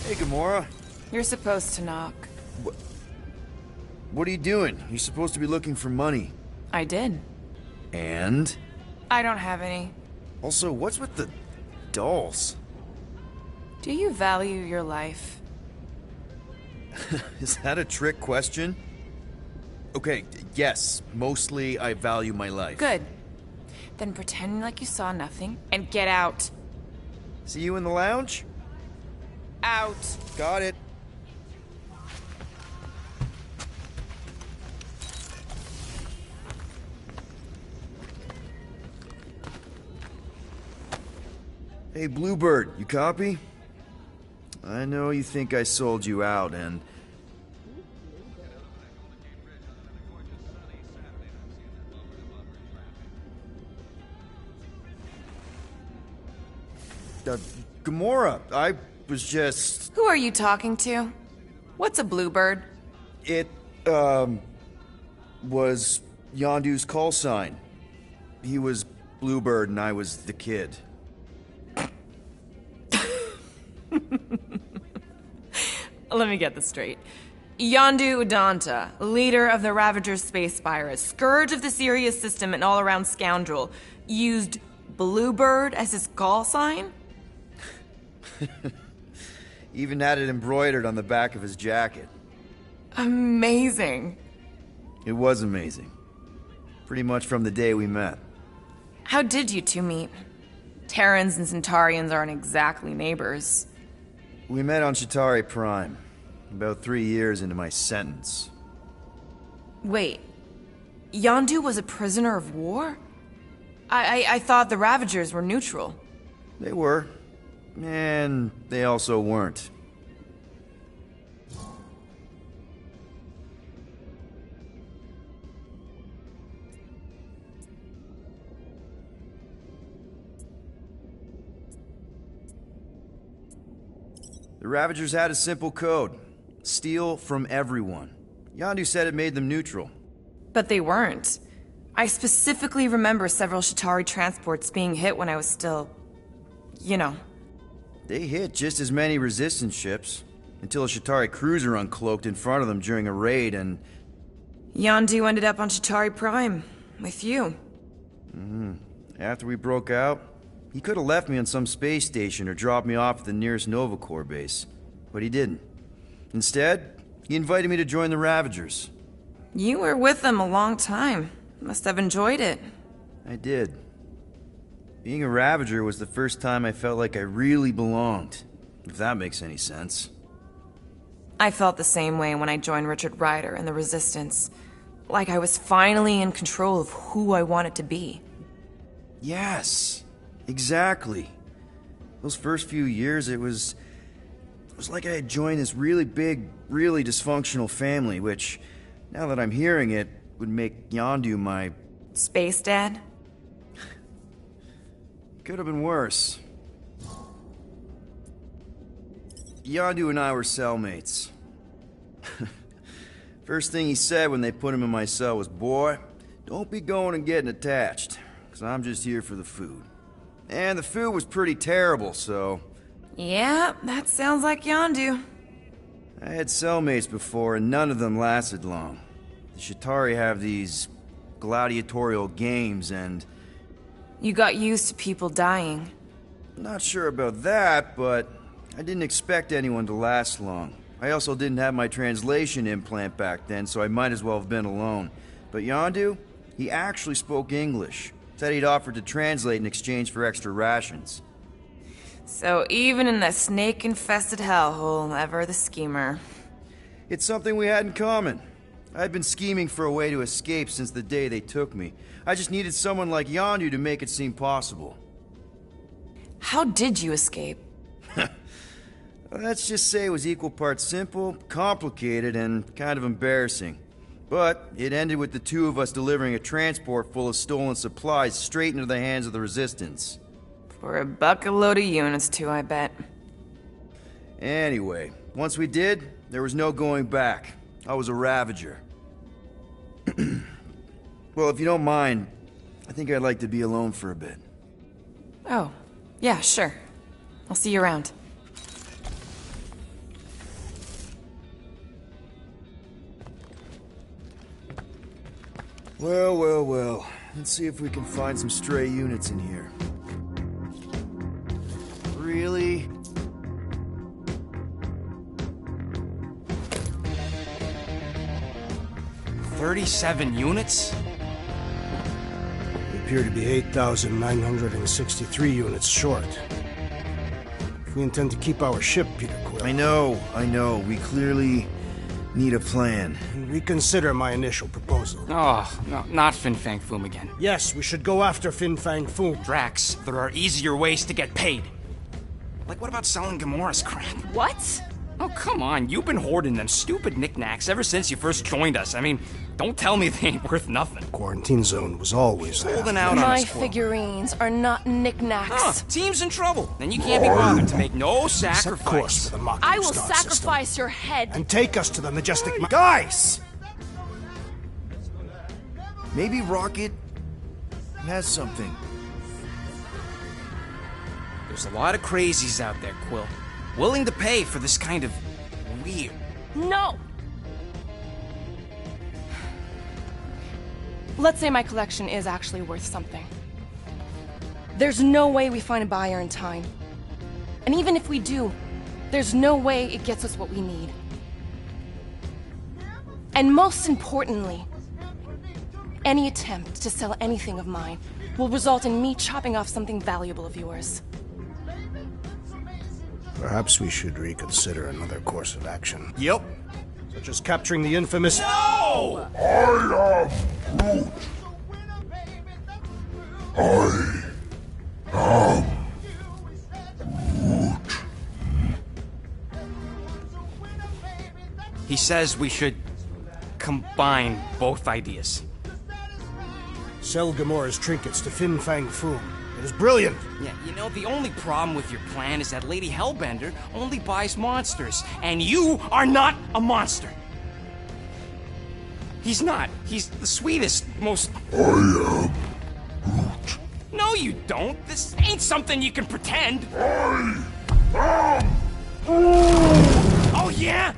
Hey, Gamora. You're supposed to knock. What are you doing? You're supposed to be looking for money. I did. And? I don't have any. Also, what's with the dolls? Do you value your life? Is that a trick question? Okay, yes. Mostly I value my life. Good. Then pretend like you saw nothing and get out. See you in the lounge? Out. Got it. Hey, Bluebird, you copy? I know you think I sold you out, and... Gamora, I was just... Who are you talking to? What's a bluebird? It, was Yondu's call sign. He was Bluebird and I was the kid. Let me get this straight. Yondu Udanta, leader of the Ravager's space virus, scourge of the Sirius system and all-around scoundrel, used Bluebird as his call sign? Even had it embroidered on the back of his jacket. Amazing. It was amazing. Pretty much from the day we met. How did you two meet? Terrans and Centaurians aren't exactly neighbors. We met on Chitauri Prime, about 3 years into my sentence. Wait, Yondu was a prisoner of war? I thought the Ravagers were neutral. They were. And they also weren't. The Ravagers had a simple code. Steal from everyone. Yondu said it made them neutral. But they weren't. I specifically remember several Chitauri transports being hit when I was still... you know. They hit just as many resistance ships, until a Chitauri cruiser uncloaked in front of them during a raid and... Yondu ended up on Chitauri Prime, with you. After we broke out, he could have left me on some space station or dropped me off at the nearest Nova Corps base. But he didn't. Instead, he invited me to join the Ravagers. You were with them a long time. Must have enjoyed it. I did. Being a Ravager was the first time I felt like I really belonged, if that makes any sense. I felt the same way when I joined Richard Rider and the Resistance. Like I was finally in control of who I wanted to be. Yes, exactly. Those first few years, it was like I had joined this really big, really dysfunctional family, which, now that I'm hearing it, would make Yondu my... Space Dad? Could have been worse. Yondu and I were cellmates. First thing he said when they put him in my cell was, "Boy, don't be going and getting attached, because I'm just here for the food." And the food was pretty terrible, so... Yeah, that sounds like Yondu. I had cellmates before, and none of them lasted long. The Chitauri have these gladiatorial games, and... You got used to people dying. Not sure about that, but I didn't expect anyone to last long. I also didn't have my translation implant back then, so I might as well have been alone. But Yondu, he actually spoke English. Said he'd offered to translate in exchange for extra rations. So even in that snake-infested hellhole, ever the schemer. It's something we had in common. I'd been scheming for a way to escape since the day they took me. I just needed someone like Yondu to make it seem possible. How did you escape? Let's just say it was equal parts simple, complicated, and kind of embarrassing. But it ended with the two of us delivering a transport full of stolen supplies straight into the hands of the Resistance. For a bucket-load of units too, I bet. Anyway, once we did, there was no going back. I was a Ravager. Well, if you don't mind, I think I'd like to be alone for a bit. Oh, yeah, sure. I'll see you around. Well, well, well. Let's see if we can find some stray units in here. Really? $37 units? We appear to be 8,963 units short. If we intend to keep our ship, Peter Quill... I know. We clearly need a plan. Reconsider my initial proposal. Oh, no, not Fin Fang Foom again. Yes, we should go after Fin Fang Foom. Drax, there are easier ways to get paid. Like, what about selling Gamora's crap? What? Oh, come on. You've been hoarding them stupid knickknacks ever since you first joined us. I mean, don't tell me they ain't worth nothing. Quarantine zone was always holding out on My us, Quill. figurines are not knickknacks. Huh, team's in trouble. Then you can't be bothered to make no Set course sacrifice. for the Mocking I will Star sacrifice system. your head. And take us to the majestic... Guys! Maybe Rocket has something. There's a lot of crazies out there, Quill. Willing to pay for this kind of weird. No! Let's say my collection is actually worth something. There's no way we find a buyer in time. And even if we do, there's no way it gets us what we need. And most importantly, any attempt to sell anything of mine will result in me chopping off something valuable of yours. Perhaps we should reconsider another course of action. Yep. Such as capturing the infamous... No! He says we should combine both ideas. Sell Gamora's trinkets to Fin Fang Foom. It is brilliant. Yeah, you know, the only problem with your plan is that Lady Hellbender only buys monsters, and you are not a monster. He's not. He's the sweetest, most... I am Groot. No, you don't. This ain't something you can pretend. I am Oh, yeah?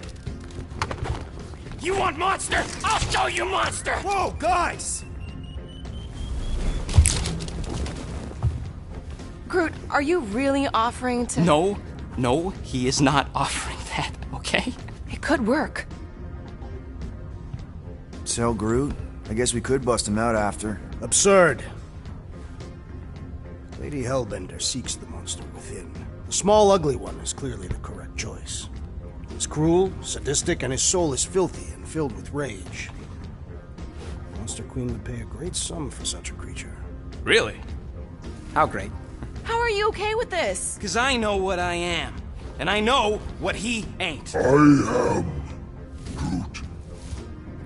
You want monster? I'll show you monster! Whoa, guys! Groot, are you really offering to... No, he is not offering that, okay? It could work. Sell Groot? I guess we could bust him out after. Absurd. Lady Hellbender seeks the monster within. The small, ugly one is clearly the correct choice. He's cruel, sadistic, and his soul is filthy and filled with rage. Monster Queen would pay a great sum for such a creature. Really? How great? How are you okay with this? Because I know what I am. And I know what he ain't. I am Groot.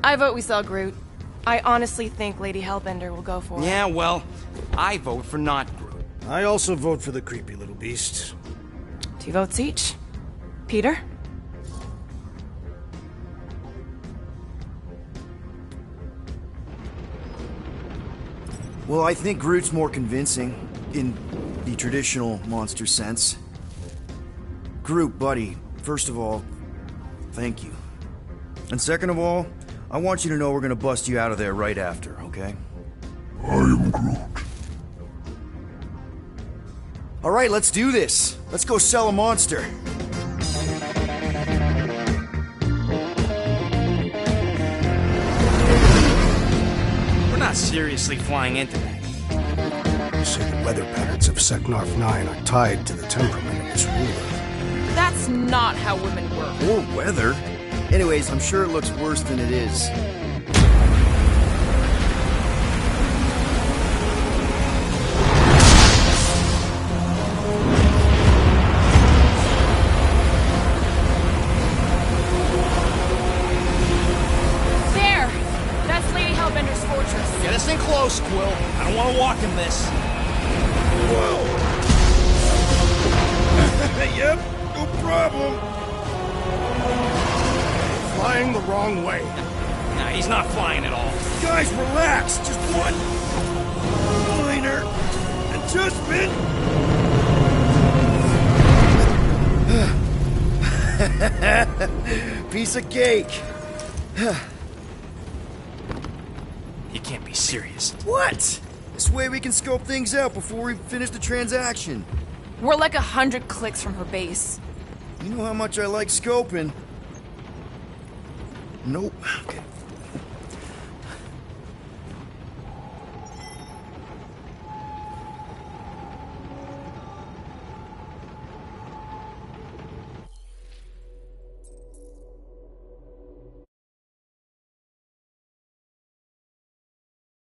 I vote we sell Groot. I honestly think Lady Hellbender will go for it. Yeah, well, I vote for not Groot. I also vote for the creepy little beast. 2 votes each. Peter? Well, I think Groot's more convincing, in the traditional monster sense. Groot, buddy, first of all, thank you. And second of all, I want you to know we're gonna bust you out of there right after, okay? I am Groot. All right, let's do this. Let's go sell a monster. We're not seriously flying into that. You say the weather patterns of Seknarf 9 are tied to the temperament of its ruler. That's not how women work. Or weather. Anyways, I'm sure it looks worse than it is. There! That's Lady Hellbender's fortress. Get us in close, Quill. I don't want to walk in this. Yep, no problem. Flying the wrong way. Nah, he's not flying at all. Guys, relax. Just one minor adjustment. Piece of cake. You can't be serious. What? This way we can scope things out before we finish the transaction. We're like 100 clicks from her base. You know how much I like scoping. Nope. Okay,